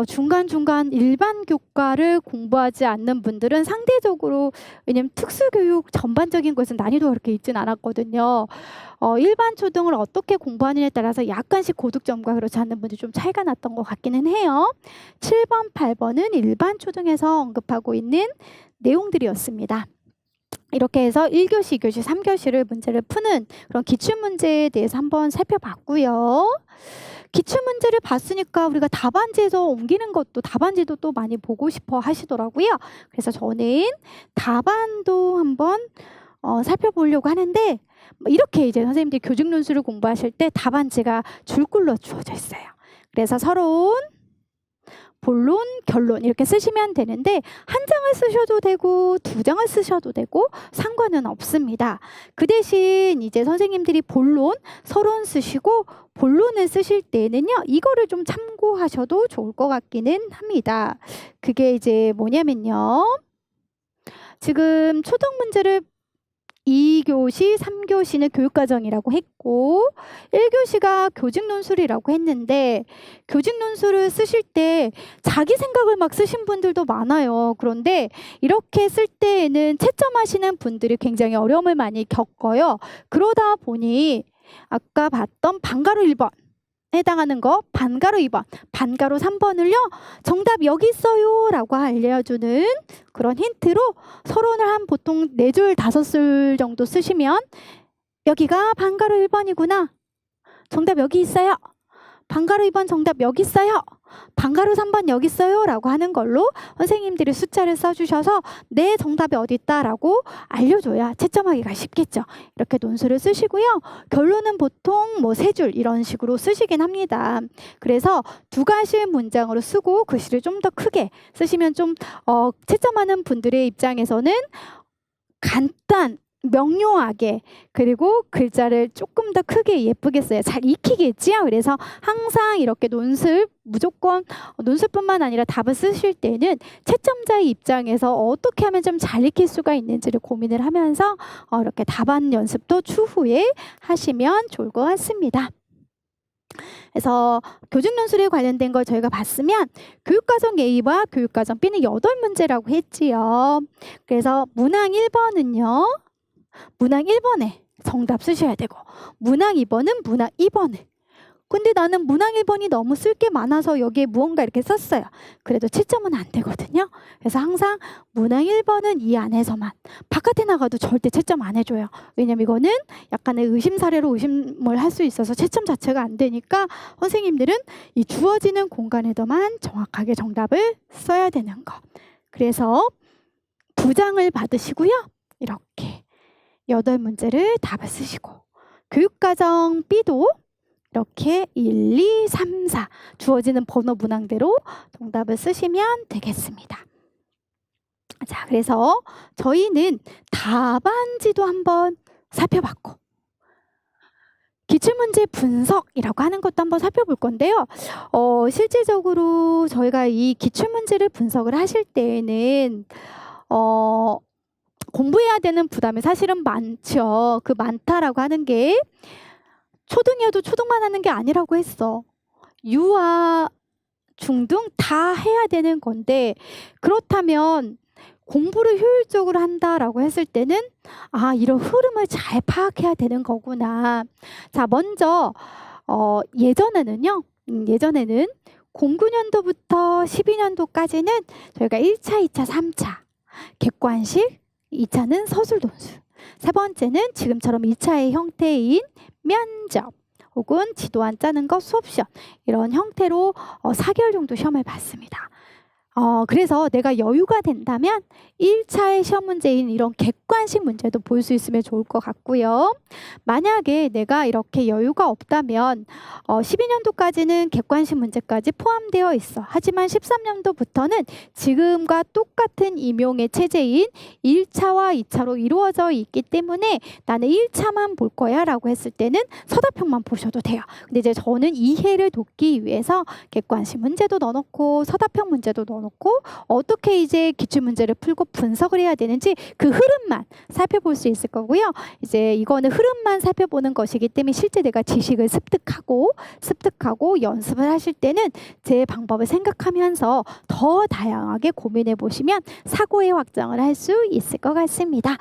중간중간 일반 교과를 공부하지 않는 분들은 상대적으로, 왜냐면 특수교육 전반적인 것은 난이도가 그렇게 있진 않았거든요. 일반 초등을 어떻게 공부하느냐에 따라서 약간씩 고득점과 그렇지 않는 분들이 좀 차이가 났던 것 같기는 해요. 7번, 8번은 일반 초등에서 언급하고 있는 내용들이었습니다. 이렇게 해서 1교시, 2교시, 3교시를 문제를 푸는 그런 기출문제에 대해서 한번 살펴봤고요. 기출문제를 봤으니까 우리가 답안지에서 옮기는 것도, 답안지도 또 많이 보고 싶어 하시더라고요. 그래서 저는 답안도 한번 살펴보려고 하는데, 이렇게 이제 선생님들이 교직논술을 공부하실 때 답안지가 줄글로 주어져 있어요. 그래서 서론, 본론, 결론 이렇게 쓰시면 되는데, 한 장을 쓰셔도 되고 두 장을 쓰셔도 되고 상관은 없습니다. 그 대신 이제 선생님들이 본론, 서론 쓰시고 본론을 쓰실 때는요, 이거를 좀 참고하셔도 좋을 것 같기는 합니다. 그게 이제 뭐냐면요, 지금 초등 문제를 2교시, 3교시는 교육과정이라고 했고 1교시가 교직논술이라고 했는데, 교직논술을 쓰실 때 자기 생각을 막 쓰신 분들도 많아요. 그런데 이렇게 쓸 때에는 채점하시는 분들이 굉장히 어려움을 많이 겪어요. 그러다 보니 아까 봤던 반가로 1번 해당하는 거, 반가로 2번, 반가로 3번을요 정답 여기 있어요 라고 알려주는 그런 힌트로 서론을 한 보통 4줄 5줄 정도 쓰시면, 여기가 반가로 1번이구나, 정답 여기 있어요, 반가로 2번 정답 여기 있어요, 반가로 3번 여기 있어요 라고 하는 걸로 선생님들이 숫자를 써주셔서 내 정답이 어디 있다라고 알려줘야 채점하기가 쉽겠죠. 이렇게 논술을 쓰시고요. 결론은 보통 뭐 3줄 이런 식으로 쓰시긴 합니다. 그래서 두 가지 문장으로 쓰고 글씨를 좀 더 크게 쓰시면 좀 채점하는 분들의 입장에서는 명료하게, 그리고 글자를 조금 더 크게 예쁘게 써야 잘 익히겠지요. 그래서 항상 이렇게 무조건 논술뿐만 아니라 답을 쓰실 때는 채점자의 입장에서 어떻게 하면 좀 잘 익힐 수가 있는지를 고민을 하면서 이렇게 답안 연습도 추후에 하시면 좋을 것 같습니다. 그래서 교직논술에 관련된 걸 저희가 봤으면 교육과정 A와 교육과정 B는 8문제라고 했지요. 그래서 문항 1번은요, 문항 1번에 정답 쓰셔야 되고, 문항 2번은 문항 2번에. 근데 나는 문항 1번이 너무 쓸 게 많아서 여기에 무언가 이렇게 썼어요. 그래도 채점은 안 되거든요. 그래서 항상 문항 1번은 이 안에서만, 바깥에 나가도 절대 채점 안 해줘요. 왜냐면 이거는 약간의 의심 사례로 의심을 할 수 있어서 채점 자체가 안 되니까 선생님들은 이 주어지는 공간에서만 정확하게 정답을 써야 되는 거. 그래서 2장을 받으시고요. 이렇게 8문제를 답을 쓰시고, 교육과정 B도 이렇게 1, 2, 3, 4 주어지는 번호 문항대로 정답을 쓰시면 되겠습니다. 자, 그래서 저희는 답안지도 한번 살펴봤고, 기출문제 분석이라고 하는 것도 한번 살펴볼 건데요. 실질적으로 저희가 이 기출문제를 분석을 하실 때에는 공부해야 되는 부담이 사실은 많죠. 그 많다라고 하는 게 초등이어도 초등만 하는 게 아니라고 했어. 유아, 중등 다 해야 되는 건데, 그렇다면 공부를 효율적으로 한다라고 했을 때는 이런 흐름을 잘 파악해야 되는 거구나. 자, 먼저 예전에는 09년도부터 12년도까지는 저희가 1차, 2차, 3차 객관식, 2차는 서술 논술, 세 번째는 지금처럼 2차의 형태인 면접 혹은 지도안 짜는 거 수업 시험, 이런 형태로 4개월 정도 시험을 봤습니다. 그래서 내가 여유가 된다면 1차의 시험 문제인 이런 객관식 문제도 볼 수 있으면 좋을 것 같고요. 만약에 내가 이렇게 여유가 없다면 12년도까지는 객관식 문제까지 포함되어 있어. 하지만 13년도부터는 지금과 똑같은 임용의 체제인 1차와 2차로 이루어져 있기 때문에 나는 1차만 볼 거야 라고 했을 때는 서답형만 보셔도 돼요. 근데 이제 저는 이해를 돕기 위해서 객관식 문제도 넣어놓고 서답형 문제도 넣어놓고 놓고 어떻게 이제 기출문제를 풀고 분석을 해야 되는지 그 흐름만 살펴볼 수 있을 거고요. 이제 이거는 흐름만 살펴보는 것이기 때문에 실제 내가 지식을 습득하고 연습을 하실 때는 제 방법을 생각하면서 더 다양하게 고민해 보시면 사고의 확장을 할 수 있을 것 같습니다.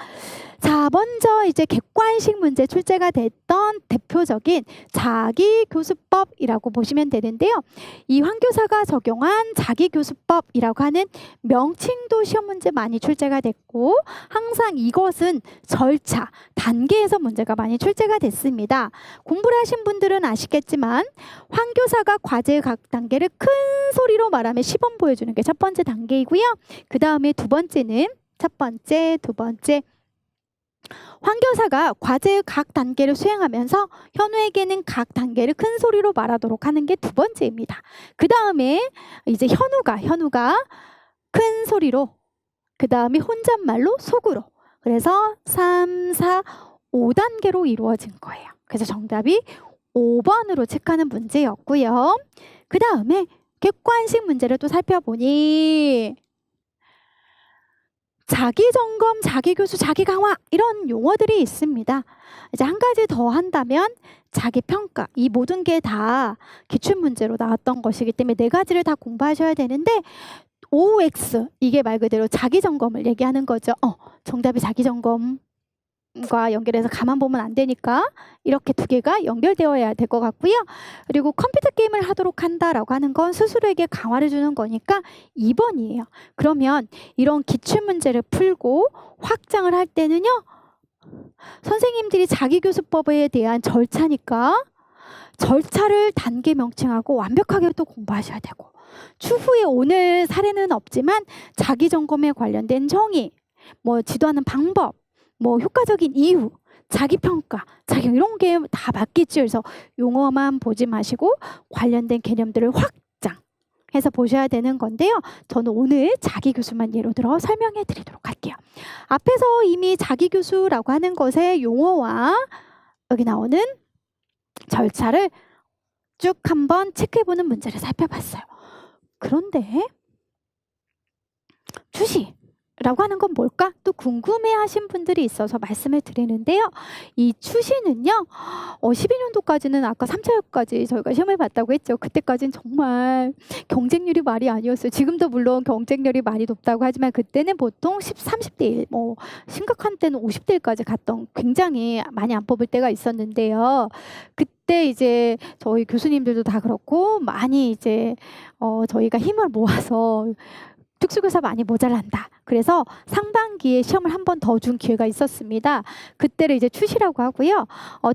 자, 먼저 이제 객관식 문제 출제가 됐던 대표적인 자기교수법이라고 보시면 되는데요. 이 황교사가 적용한 자기교수법이라고 하는 명칭도 시험 문제 많이 출제가 됐고 항상 이것은 절차, 단계에서 문제가 많이 출제가 됐습니다. 공부를 하신 분들은 아시겠지만 황교사가 과제의 각 단계를 큰 소리로 말하며 시범 보여주는 게 첫 번째 단계이고요. 그 다음에 두 번째는 첫 번째, 두 번째 황교사가 과제의 각 단계를 수행하면서 현우에게는 각 단계를 큰 소리로 말하도록 하는 게 두 번째입니다. 그 다음에 이제 현우가 큰 소리로, 그 다음에 혼잣말로 속으로, 그래서 3, 4, 5단계로 이루어진 거예요. 그래서 정답이 5번으로 체크하는 문제였고요. 그 다음에 객관식 문제를 또 살펴보니 자기점검, 자기교수, 자기강화 이런 용어들이 있습니다. 이제 한 가지 더 한다면 자기평가, 이 모든 게 다 기출문제로 나왔던 것이기 때문에 네 가지를 다 공부하셔야 되는데 OX, 이게 말 그대로 자기점검을 얘기하는 거죠. 정답이 자기점검과 연결해서 가만 보면 안 되니까 이렇게 두 개가 연결되어야 될 것 같고요. 그리고 컴퓨터 게임을 하도록 한다라고 하는 건 스스로에게 강화를 주는 거니까 2번이에요. 그러면 이런 기출문제를 풀고 확장을 할 때는요. 선생님들이 자기교수법에 대한 절차니까 절차를 단계 명칭하고 완벽하게 또 공부하셔야 되고 추후에 오늘 사례는 없지만 자기점검에 관련된 정의, 뭐 지도하는 방법, 뭐 효과적인 이유, 자기평가, 이런 게 다 맞겠죠. 그래서 용어만 보지 마시고 관련된 개념들을 확장해서 보셔야 되는 건데요. 저는 오늘 자기교수만 예로 들어 설명해 드리도록 할게요. 앞에서 이미 자기교수라고 하는 것의 용어와 여기 나오는 절차를 쭉 한번 체크해보는 문제를 살펴봤어요. 그런데 추시라고 하는 건 뭘까? 또 궁금해하신 분들이 있어서 말씀을 드리는데요. 이 추시는요. 12년도까지는 아까 3차역까지 저희가 시험을 봤다고 했죠. 그때까지는 정말 경쟁률이 말이 아니었어요. 지금도 물론 경쟁률이 많이 높다고 하지만 그때는 보통 30대 1, 뭐 심각한 때는 50대 1까지 갔던 굉장히 많이 안 뽑을 때가 있었는데요. 그때 이제 저희 교수님들도 다 그렇고 많이 이제 저희가 힘을 모아서 특수교사 많이 모자란다. 그래서 상반기에 시험을 한 번 더 준 기회가 있었습니다. 그때를 이제 추시라고 하고요.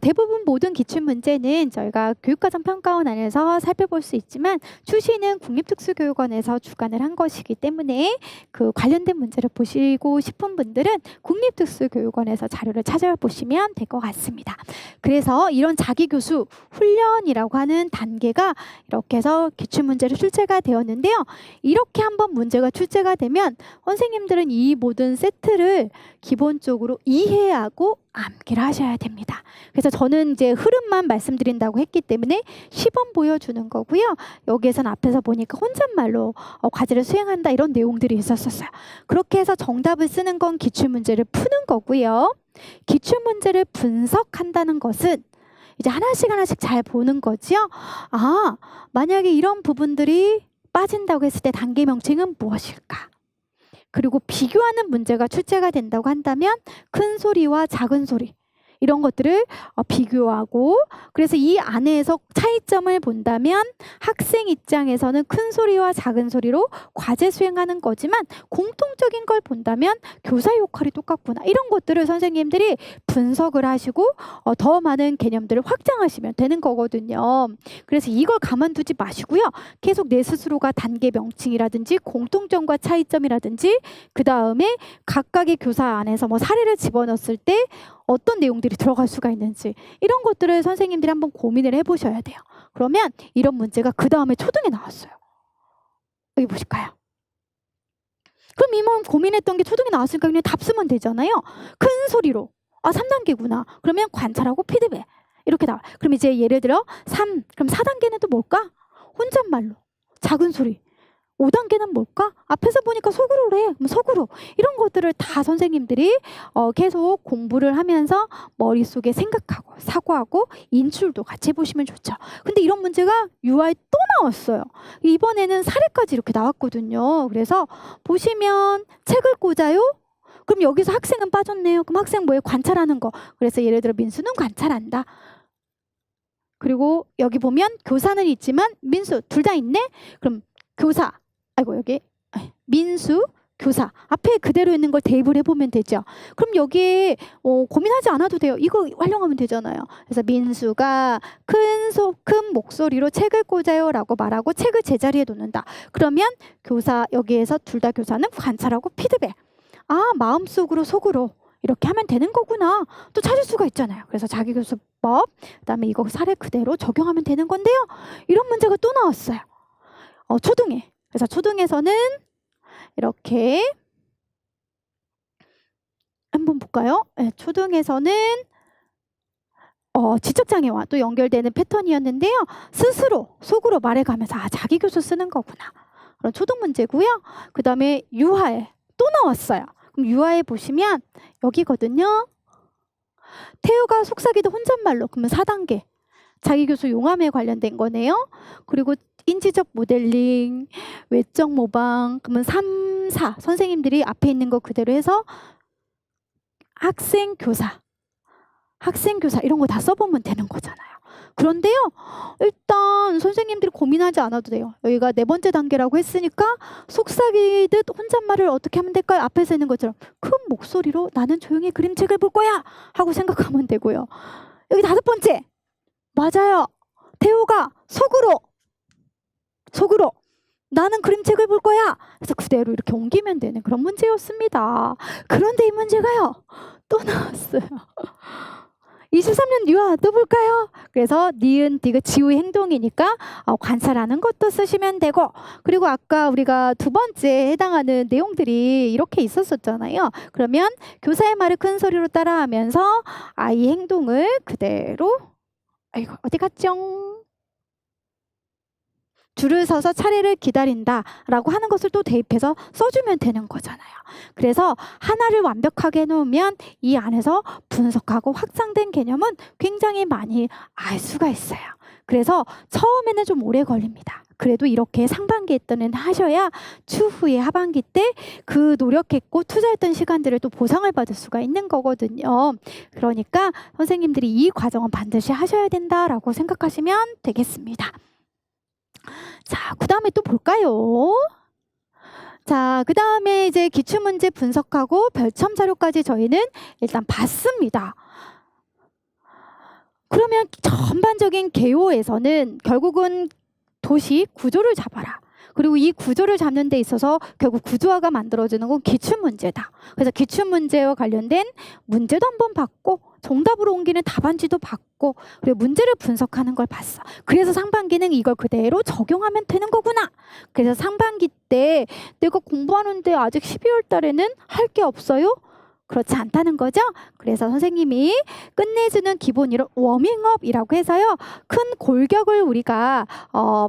대부분 모든 기출문제는 저희가 교육과정평가원 안에서 살펴볼 수 있지만 추시는 국립특수교육원에서 주관을 한 것이기 때문에 그 관련된 문제를 보시고 싶은 분들은 국립특수교육원에서 자료를 찾아보시면 될 것 같습니다. 그래서 이런 자기교수 훈련이라고 하는 단계가 이렇게 해서 기출문제로 출제가 되었는데요. 이렇게 한번 문제가 출제가 되면 선생님들은 이 모든 세트를 기본적으로 이해하고 암기를 하셔야 됩니다. 그래서 저는 이제 흐름만 말씀드린다고 했기 때문에 시범 보여주는 거고요. 여기에서는 앞에서 보니까 혼잣말로 과제를 수행한다 이런 내용들이 있었어요. 그렇게 해서 정답을 쓰는 건 기출문제를 푸는 거고요. 기출문제를 분석한다는 것은 이제 하나씩 잘 보는 거죠. 만약에 이런 부분들이 빠진다고 했을 때 단계 명칭은 무엇일까? 그리고 비교하는 문제가 출제가 된다고 한다면 큰 소리와 작은 소리 이런 것들을 비교하고 그래서 이 안에서 차이점을 본다면 학생 입장에서는 큰 소리와 작은 소리로 과제 수행하는 거지만 공통적인 걸 본다면 교사 역할이 똑같구나 이런 것들을 선생님들이 분석을 하시고 더 많은 개념들을 확장하시면 되는 거거든요. 그래서 이걸 가만두지 마시고요. 계속 내 스스로가 단계 명칭이라든지 공통점과 차이점이라든지 그 다음에 각각의 교사 안에서 뭐 사례를 집어넣었을 때 어떤 내용들이 들어갈 수가 있는지 이런 것들을 선생님들이 한번 고민을 해보셔야 돼요. 그러면 이런 문제가 그 다음에 초등에 나왔어요. 여기 보실까요? 그럼 이만 고민했던 게 초등에 나왔으니까 그냥 답 쓰면 되잖아요. 큰 소리로 3단계구나. 그러면 관찰하고 피드백 이렇게 나와. 그럼 이제 예를 들어 3, 그럼 4단계는 또 뭘까? 혼잣말로 작은 소리 5단계는 뭘까? 앞에서 보니까 속으로래. 그럼 속으로. 이런 것들을 다 선생님들이 계속 공부를 하면서 머릿속에 생각하고 사고하고 인출도 같이 해보시면 좋죠. 근데 이런 문제가 유아에 또 나왔어요. 이번에는 사례까지 이렇게 나왔거든요. 그래서 보시면 책을 꽂아요. 그럼 여기서 학생은 빠졌네요. 그럼 학생 뭐예요? 관찰하는 거. 그래서 예를 들어 민수는 관찰한다. 그리고 여기 보면 교사는 있지만 민수 둘 다 있네? 그럼 교사. 아이고 여기 민수 교사 앞에 그대로 있는 걸 대입을 해보면 되죠. 그럼 여기에 고민하지 않아도 돼요. 이거 활용하면 되잖아요. 그래서 민수가 큰 목소리로 책을 꽂아요 라고 말하고 책을 제자리에 놓는다. 그러면 교사 여기에서 둘 다 교사는 관찰하고 피드백. 아 마음속으로 속으로 이렇게 하면 되는 거구나. 또 찾을 수가 있잖아요. 그래서 자기교수법 그다음에 이거 사례 그대로 적용하면 되는 건데요. 이런 문제가 또 나왔어요. 초등에. 그래서 초등에서는 이렇게 한번 볼까요? 네, 초등에서는 지적장애와 또 연결되는 패턴이었는데요. 스스로 속으로 말해가면서 자기 교수 쓰는 거구나. 그런 초등 문제고요. 그 다음에 유아에 또 나왔어요. 그럼 유아에 보시면 여기거든요. 태우가 속삭이던 혼잣말로 그러면 4단계 자기 교수 용암에 관련된 거네요. 그리고 인지적 모델링, 외적 모방, 그러면 3, 4 선생님들이 앞에 있는 거 그대로 해서 학생 교사 이런 거 다 써보면 되는 거잖아요. 그런데요, 일단 선생님들이 고민하지 않아도 돼요. 여기가 4번째 단계라고 했으니까 속삭이듯 혼잣말을 어떻게 하면 될까요? 앞에서 있는 것처럼 큰 목소리로 나는 조용히 그림책을 볼 거야 하고 생각하면 되고요. 여기 5번째 맞아요. 태호가 속으로 나는 그림책을 볼 거야. 그래서 그대로 이렇게 옮기면 되는 그런 문제였습니다. 그런데 이 문제가요. 또 나왔어요. 23년 유아 또 볼까요? 그래서 니은, 디귿, 지우의 행동이니까 관찰하는 것도 쓰시면 되고 그리고 아까 우리가 2번째에 해당하는 내용들이 이렇게 있었었잖아요. 그러면 교사의 말을 큰 소리로 따라하면서 아이 행동을 그대로 아이고 어디 갔죠? 줄을 서서 차례를 기다린다 라고 하는 것을 또 대입해서 써주면 되는 거잖아요. 그래서 하나를 완벽하게 해놓으면 이 안에서 분석하고 확장된 개념은 굉장히 많이 알 수가 있어요. 그래서 처음에는 좀 오래 걸립니다. 그래도 이렇게 상반기에 때는 하셔야 추후에 하반기 때 그 노력했고 투자했던 시간들을 또 보상을 받을 수가 있는 거거든요. 그러니까 선생님들이 이 과정은 반드시 하셔야 된다라고 생각하시면 되겠습니다. 자, 그 다음에 또 볼까요? 자, 그 다음에 이제 기출문제 분석하고 별첨 자료까지 저희는 일단 봤습니다. 그러면 전반적인 개요에서는 결국은 도시 구조를 잡아라. 그리고 이 구조를 잡는 데 있어서 결국 구조화가 만들어지는 건 기출문제다. 그래서 기출문제와 관련된 문제도 한번 봤고 정답으로 옮기는 답안지도 봤고 그리고 문제를 분석하는 걸 봤어. 그래서 상반기는 이걸 그대로 적용하면 되는 거구나. 그래서 상반기 때 내가 공부하는데 아직 12월 달에는 할 게 없어요? 그렇지 않다는 거죠. 그래서 선생님이 끝내주는 기본 이론 워밍업이라고 해서요. 큰 골격을 우리가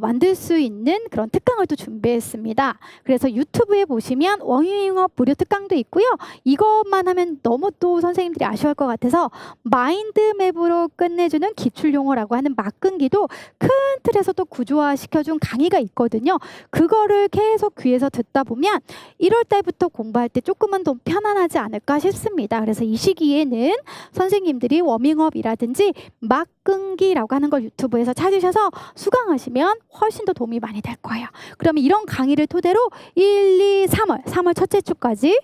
만들 수 있는 그런 특강을 또 준비했습니다. 그래서 유튜브에 보시면 워밍업 무료 특강도 있고요. 이것만 하면 너무 또 선생님들이 아쉬워할 것 같아서 마인드맵으로 끝내주는 기출용어라고 하는 막근기도 큰 틀에서 또 구조화시켜준 강의가 있거든요. 그거를 계속 귀에서 듣다 보면 1월 달부터 공부할 때 조금은 더 편안하지 않을까 싶습니다. 그래서 이 시기에는 선생님들이 워밍업이라든지 막근기라고 하는 걸 유튜브에서 찾으셔서 수강하시면 훨씬 더 도움이 많이 될 거예요. 그러면 이런 강의를 토대로 1, 2, 3월 첫째 주까지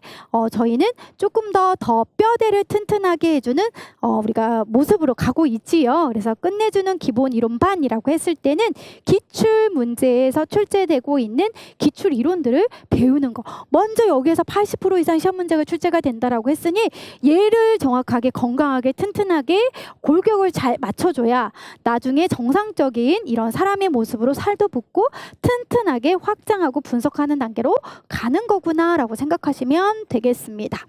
저희는 조금 더 뼈대를 튼튼하게 해주는 우리가 모습으로 가고 있지요. 그래서 끝내주는 기본 이론반이라고 했을 때는 기출 문제에서 출제되고 있는 기출 이론들을 배우는 거. 먼저 여기에서 80% 이상 시험 문제가 출제가 된다라고 했으니 얘를 정확하게 건강하게 튼튼하게 골격을 잘 맞춰줘야 나중에 정상적인 이런 사람의 모습으로 살도 붙고 튼튼하게 확장하고 분석하는 단계로 가는 거구나 라고 생각하시면 되겠습니다.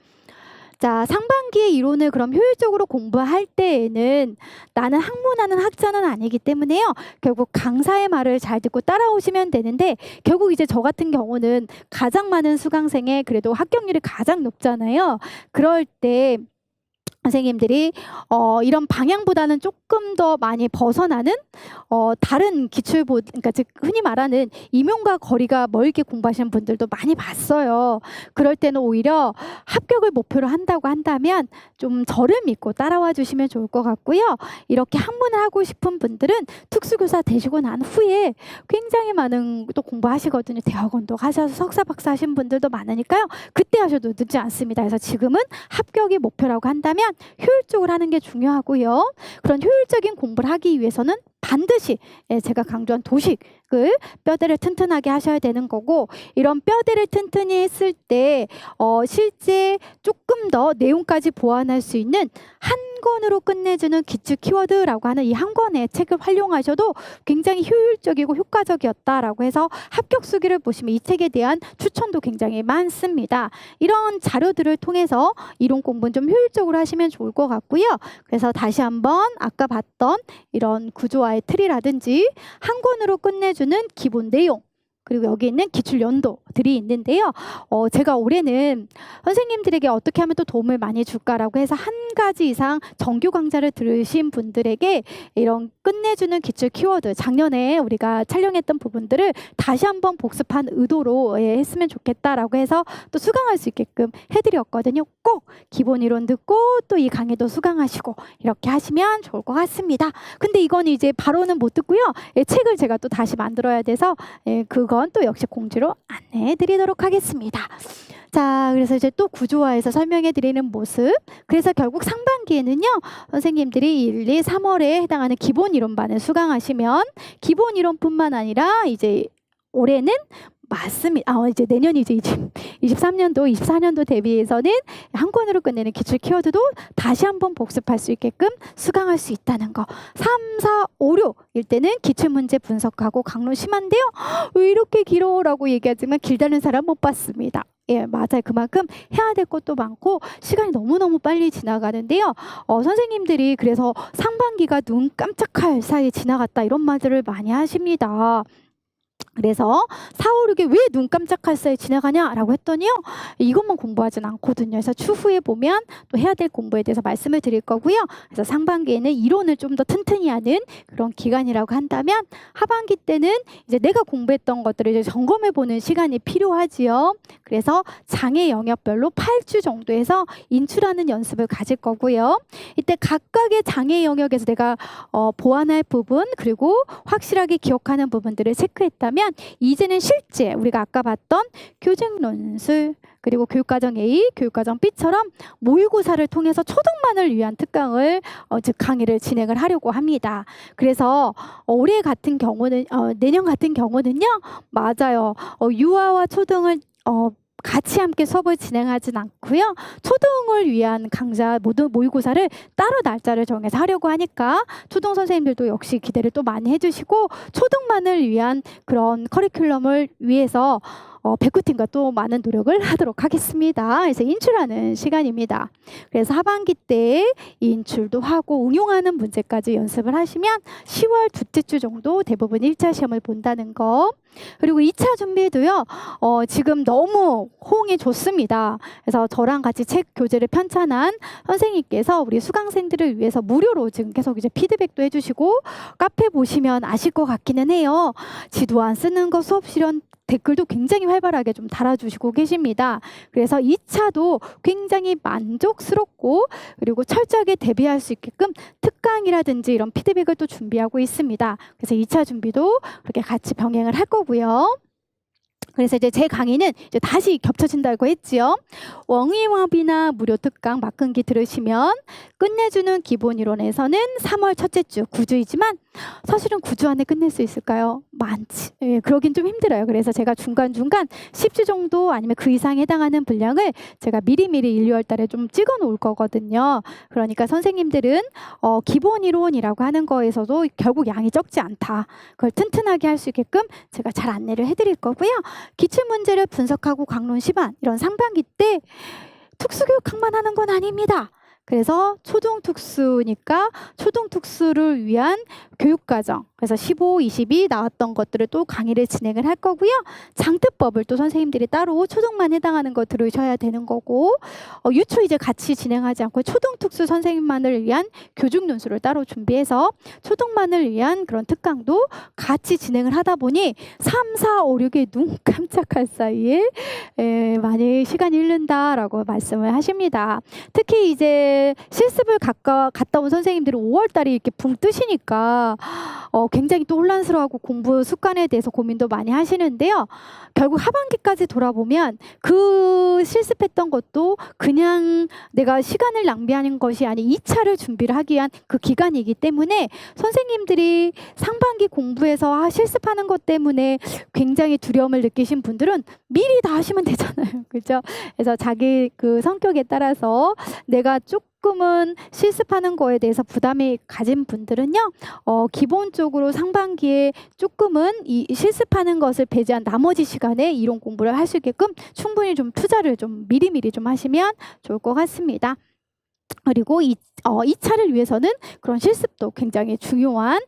자, 상반기의 이론을 그럼 효율적으로 공부할 때에는 나는 학문하는 학자는 아니기 때문에요. 결국 강사의 말을 잘 듣고 따라오시면 되는데 결국 이제 저 같은 경우는 가장 많은 수강생에 그래도 합격률이 가장 높잖아요. 그럴 때 선생님들이 이런 방향보다는 조금 더 많이 벗어나는 다른 그러니까 즉 흔히 말하는 임용과 거리가 멀게 공부하시는 분들도 많이 봤어요. 그럴 때는 오히려 합격을 목표로 한다고 한다면 좀 저를 믿고 따라와 주시면 좋을 것 같고요. 이렇게 학문을 하고 싶은 분들은 특수교사 되시고 난 후에 굉장히 많은 또 공부하시거든요. 대학원도 가셔서 석사 박사 하신 분들도 많으니까요. 그때 하셔도 늦지 않습니다. 그래서 지금은 합격이 목표라고 한다면 효율적으로 하는 게 중요하고요. 그런 효율적인 공부를 하기 위해서는 반드시 제가 강조한 도식을 뼈대를 튼튼하게 하셔야 되는 거고 이런 뼈대를 튼튼히 했을 때 실제 조금 더 내용까지 보완할 수 있는 한 권으로 끝내주는 기출 키워드라고 하는 이 한 권의 책을 활용하셔도 굉장히 효율적이고 효과적이었다라고 해서 합격 수기를 보시면 이 책에 대한 추천도 굉장히 많습니다. 이런 자료들을 통해서 이론 공부는 좀 효율적으로 하시면 좋을 것 같고요. 그래서 다시 한번 아까 봤던 이런 구조화의 틀이라든지 한 권으로 끝내주는 기본 내용 그리고 여기 있는 기출 연도들이 있는데요. 제가 올해는 선생님들에게 어떻게 하면 또 도움을 많이 줄까라고 해서 한 가지 이상 정규 강좌를 들으신 분들에게 이런 끝내주는 기출 키워드 작년에 우리가 촬영했던 부분들을 다시 한번 복습한 의도로 했으면 좋겠다라고 해서 또 수강할 수 있게끔 해드렸거든요. 꼭 기본 이론 듣고 또 이 강의도 수강하시고 이렇게 하시면 좋을 것 같습니다. 근데 이건 이제 바로는 못 듣고요. 책을 제가 또 다시 만들어야 돼서 그건 또 역시 공지로 안내해 드리도록 하겠습니다. 자, 그래서 이제 또 구조화해서 설명해 드리는 모습. 그래서 결국 상반기에는요, 선생님들이 1, 2, 3월에 해당하는 기본 이론반을 수강하시면 기본 이론뿐만 아니라 이제 올해는 맞습니다. 이제 내년이 이제 23년도, 24년도 대비해서는 한 권으로 끝내는 기출 키워드도 다시 한번 복습할 수 있게끔 수강할 수 있다는 거. 3, 4, 5, 6일 때는 기출문제 분석하고 강론 심한데요. 왜 이렇게 길어? 라고 얘기하지만 길다는 사람 못 봤습니다. 예, 맞아요. 그만큼 해야 될 것도 많고 시간이 너무너무 빨리 지나가는데요. 선생님들이 그래서 상반기가 눈 깜짝할 사이에 지나갔다 이런 말들을 많이 하십니다. 그래서 4, 5, 6에 왜 눈 깜짝할 사이에 지나가냐라고 했더니요. 이것만 공부하진 않거든요. 그래서 추후에 보면 또 해야 될 공부에 대해서 말씀을 드릴 거고요. 그래서 상반기에는 이론을 좀 더 튼튼히 하는 그런 기간이라고 한다면 하반기 때는 이제 내가 공부했던 것들을 이제 점검해 보는 시간이 필요하지요. 그래서 장애 영역별로 8주 정도에서 인출하는 연습을 가질 거고요. 이때 각각의 장애 영역에서 내가 보완할 부분 그리고 확실하게 기억하는 부분들을 체크했다면 이제는 실제 우리가 아까 봤던 교직 논술 그리고 교육과정 A, 교육과정 B처럼 모의고사를 통해서 초등반을 위한 특강을 즉 강의를 진행을 하려고 합니다. 그래서 올해 같은 경우는 내년 같은 경우는요. 맞아요. 유아와 초등을 같이 함께 수업을 진행하진 않고요. 초등을 위한 강좌 모든 모의고사를 따로 날짜를 정해서 하려고 하니까 초등 선생님들도 역시 기대를 또 많이 해주시고 초등만을 위한 그런 커리큘럼을 위해서 백구팀과 또 많은 노력을 하도록 하겠습니다. 그래서 인출하는 시간입니다. 그래서 하반기 때 인출도 하고 응용하는 문제까지 연습을 하시면 10월 둘째 주 정도 대부분 1차 시험을 본다는 거. 그리고 2차 준비도요. 지금 너무 호응이 좋습니다. 그래서 저랑 같이 책 교재를 편찬한 선생님께서 우리 수강생들을 위해서 무료로 지금 계속 이제 피드백도 해주시고 카페 보시면 아실 것 같기는 해요. 지도 안 쓰는 거 수업 실현 댓글도 굉장히 활발하게 좀 달아주시고 계십니다. 그래서 2차도 굉장히 만족스럽고 그리고 철저하게 대비할 수 있게끔 특강이라든지 이런 피드백을 또 준비하고 있습니다. 그래서 2차 준비도 그렇게 같이 병행을 할 거고요. 그래서 이제 제 강의는 이제 다시 겹쳐진다고 했지요. 원위협이나 무료 특강 막근기 들으시면 끝내주는 기본 이론에서는 3월 첫째 주 9주이지만 사실은 9주 안에 끝낼 수 있을까요? 그러긴 좀 힘들어요. 그래서 제가 중간중간 10주 정도 아니면 그 이상에 해당하는 분량을 제가 미리미리 1, 2월 달에 좀 찍어 놓을 거거든요. 그러니까 선생님들은 기본 이론이라고 하는 거에서도 결국 양이 적지 않다. 그걸 튼튼하게 할 수 있게끔 제가 잘 안내를 해드릴 거고요. 기출문제를 분석하고 강론 시반 이런 상반기 때 특수교육학만 하는 건 아닙니다. 그래서 초등특수니까 초등특수를 위한 교육과정, 그래서 15, 20이 나왔던 것들을 또 강의를 진행을 할 거고요. 장특법을 또 선생님들이 따로 초등만 해당하는 거 들으셔야 되는 거고, 유초 이제 같이 진행하지 않고 초등특수 선생님만을 위한 교육논술을 따로 준비해서 초등만을 위한 그런 특강도 같이 진행을 하다 보니 3, 4, 5, 6에 눈 깜짝할 사이에 많이 시간이 흐른다라고 말씀을 하십니다. 특히 이제 실습을 갔다 온 선생님들이 5월 달에 이렇게 붕 뜨시니까 굉장히 또 혼란스러워하고 공부 습관에 대해서 고민도 많이 하시는데요. 결국 하반기까지 돌아보면 그 실습했던 것도 그냥 내가 시간을 낭비하는 것이 아닌 2차를 준비를 하기 위한 그 기간이기 때문에 선생님들이 상반기 공부에서 실습하는 것 때문에 굉장히 두려움을 느끼신 분들은 미리 다 하시면 되잖아요. 그렇죠? 그래서 자기 그 성격에 따라서 내가 조금은 실습하는 거에 대해서 부담이 가진 분들은요, 기본적으로 상반기에 조금은 이 실습하는 것을 배제한 나머지 시간에 이론 공부를 할 수 있게끔 충분히 좀 투자를 좀 미리미리 좀 하시면 좋을 것 같습니다. 그리고 2차를 위해서는 그런 실습도 굉장히 중요한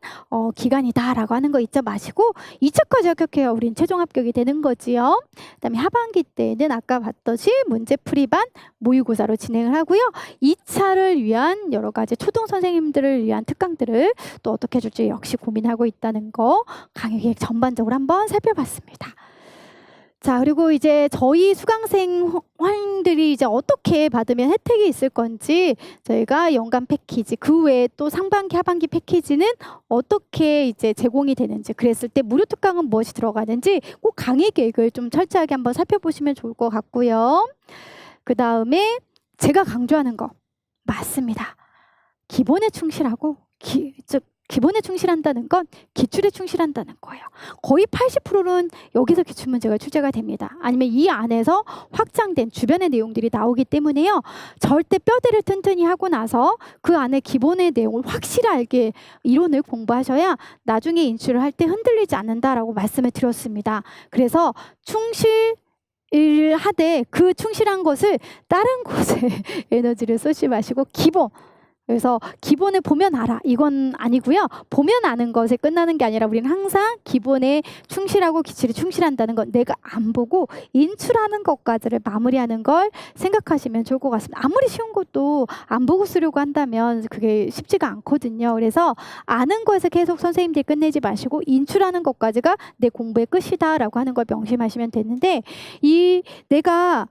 기간이다라고 하는 거 잊지 마시고 2차까지 합격해야 우린 최종 합격이 되는 거지요. 그다음에 하반기 때는 아까 봤듯이 문제풀이반 모의고사로 진행을 하고요. 2차를 위한 여러 가지 초등 선생님들을 위한 특강들을 또 어떻게 해줄지 역시 고민하고 있다는 거 강의 계획 전반적으로 한번 살펴봤습니다. 자, 그리고 이제 저희 수강생들이 이제 어떻게 받으면 혜택이 있을 건지 저희가 연간 패키지, 그 외에 또 상반기, 하반기 패키지는 어떻게 이제 제공이 되는지, 그랬을 때 무료 특강은 무엇이 들어가는지 꼭 강의 계획을 좀 철저하게 한번 살펴보시면 좋을 것 같고요. 그 다음에 제가 강조하는 거 맞습니다. 기본에 충실하고 기본에 충실한다는 건 기출에 충실한다는 거예요. 거의 80%는 여기서 기출문제가 출제가 됩니다. 아니면 이 안에서 확장된 주변의 내용들이 나오기 때문에요. 절대 뼈대를 튼튼히 하고 나서 그 안에 기본의 내용을 확실히 알게 이론을 공부하셔야 나중에 인출을 할 때 흔들리지 않는다라고 말씀을 드렸습니다. 그래서 하되 그 충실한 것을 다른 곳에 에너지를 쏟지 마시고 그래서 기본을 보면 알아, 이건 아니고요. 보면 아는 것에 끝나는 게 아니라 우리는 항상 기본에 충실하고 기출에 충실한다는 건 내가 안 보고 인출하는 것까지를 마무리하는 걸 생각하시면 좋을 것 같습니다. 아무리 쉬운 것도 안 보고 쓰려고 한다면 그게 쉽지가 않거든요. 그래서 아는 거에서 계속 선생님들이 끝내지 마시고 인출하는 것까지가 내 공부의 끝이다라고 하는 걸 명심하시면 되는데, 내가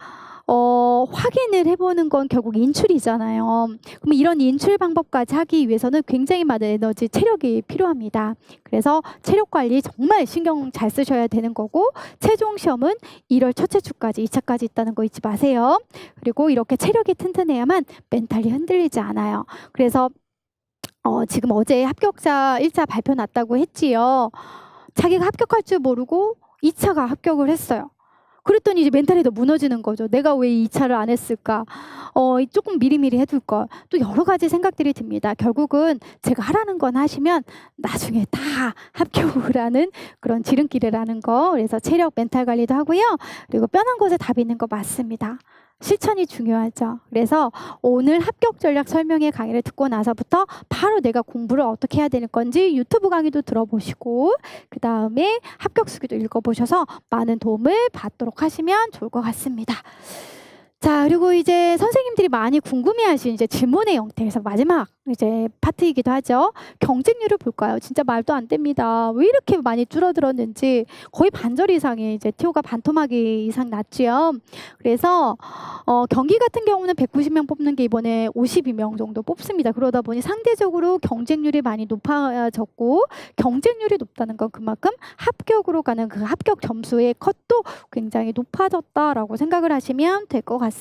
확인을 해보는 건 결국 인출이잖아요. 그럼 이런 인출 방법까지 하기 위해서는 굉장히 많은 에너지, 체력이 필요합니다. 그래서 체력 관리 정말 신경 잘 쓰셔야 되는 거고, 최종 시험은 1월 첫째 주까지 2차까지 있다는 거 잊지 마세요. 그리고 이렇게 체력이 튼튼해야만 멘탈이 흔들리지 않아요. 그래서 지금 어제 합격자 1차 발표 났다고 했지요. 자기가 합격할 줄 모르고 2차가 합격을 했어요. 그랬더니 이제 멘탈이 더 무너지는 거죠. 내가 왜 2차를 안 했을까? 조금 미리미리 해둘 걸. 또 여러 가지 생각들이 듭니다. 결국은 제가 하라는 건 하시면 나중에 다 합격을 하는 그런 지름길이라는 거. 그래서 체력, 멘탈 관리도 하고요. 그리고 뻔한 곳에 답이 있는 거 맞습니다. 실천이 중요하죠. 그래서 오늘 합격 전략 설명회 강의를 듣고 나서부터 바로 내가 공부를 어떻게 해야 되는 건지 유튜브 강의도 들어보시고, 그 다음에 합격 수기도 읽어보셔서 많은 도움을 받도록 하시면 좋을 것 같습니다. 자, 그리고 이제 선생님들이 많이 궁금해하신 이제 질문의 형태에서 마지막 이제 파트이기도 하죠. 경쟁률을 볼까요? 진짜 말도 안 됩니다. 왜 이렇게 많이 줄어들었는지. 거의 반절 이상이 이제 TO가 반토막이 이상 났지요. 그래서 경기 같은 경우는 190명 뽑는 게 이번에 52명 정도 뽑습니다. 그러다 보니 상대적으로 경쟁률이 많이 높아졌고, 경쟁률이 높다는 건 그만큼 합격으로 가는 그 합격 점수의 컷도 굉장히 높아졌다라고 생각을 하시면 될 것 같습니다.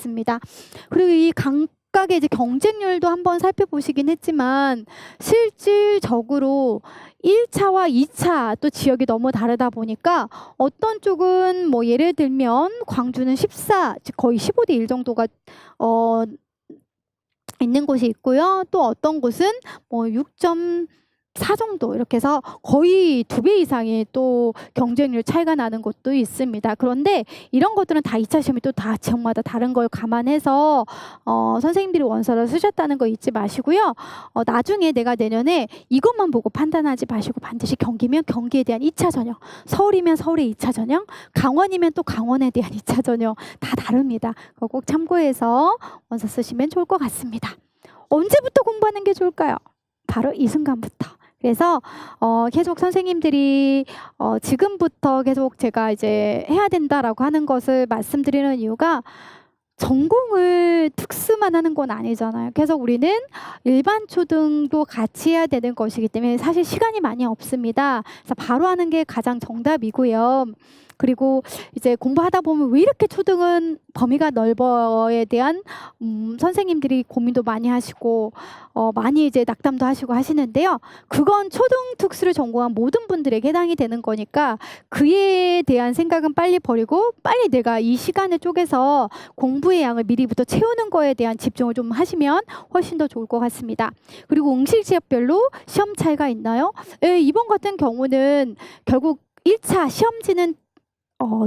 그리고 이 각각의 이제 경쟁률도 한번 살펴보시긴 했지만, 실질적으로 1차와 2차 또 지역이 너무 다르다 보니까 어떤 쪽은 뭐 예를 들면 광주는 14, 거의 15대 1 정도가 있는 곳이 있고요. 또 어떤 곳은 뭐 6점 4 정도 이렇게 해서 거의 2배 이상의 또 경쟁률 차이가 나는 곳도 있습니다. 그런데 이런 것들은 다 2차 시험이 또 다 지역마다 다른 걸 감안해서 선생님들이 원서를 쓰셨다는 거 잊지 마시고요. 나중에 내가 내년에 이것만 보고 판단하지 마시고 반드시 경기면 경기에 대한 2차 전형, 서울이면 서울의 2차 전형, 강원이면 또 강원에 대한 2차 전형 다 다릅니다. 그거 꼭 참고해서 원서 쓰시면 좋을 것 같습니다. 언제부터 공부하는 게 좋을까요? 바로 이 순간부터. 그래서 계속 선생님들이 지금부터 계속 제가 이제 해야 된다라고 하는 것을 말씀드리는 이유가 전공을 특수만 하는 건 아니잖아요. 그래서 우리는 일반 초등도 같이 해야 되는 것이기 때문에 사실 시간이 많이 없습니다. 그래서 바로 하는 게 가장 정답이고요. 그리고 이제 공부하다 보면 왜 이렇게 초등은 범위가 넓어에 대한 선생님들이 고민도 많이 하시고 많이 이제 낙담도 하시고 하시는데요. 그건 초등 특수를 전공한 모든 분들에게 해당이 되는 거니까 그에 대한 생각은 빨리 버리고 빨리 내가 이 시간을 쪼개서 공부의 양을 미리부터 채우는 거에 대한 집중을 좀 하시면 훨씬 더 좋을 것 같습니다. 그리고 응시 지역별로 시험 차이가 있나요? 예, 이번 같은 경우는 결국 1차 시험지는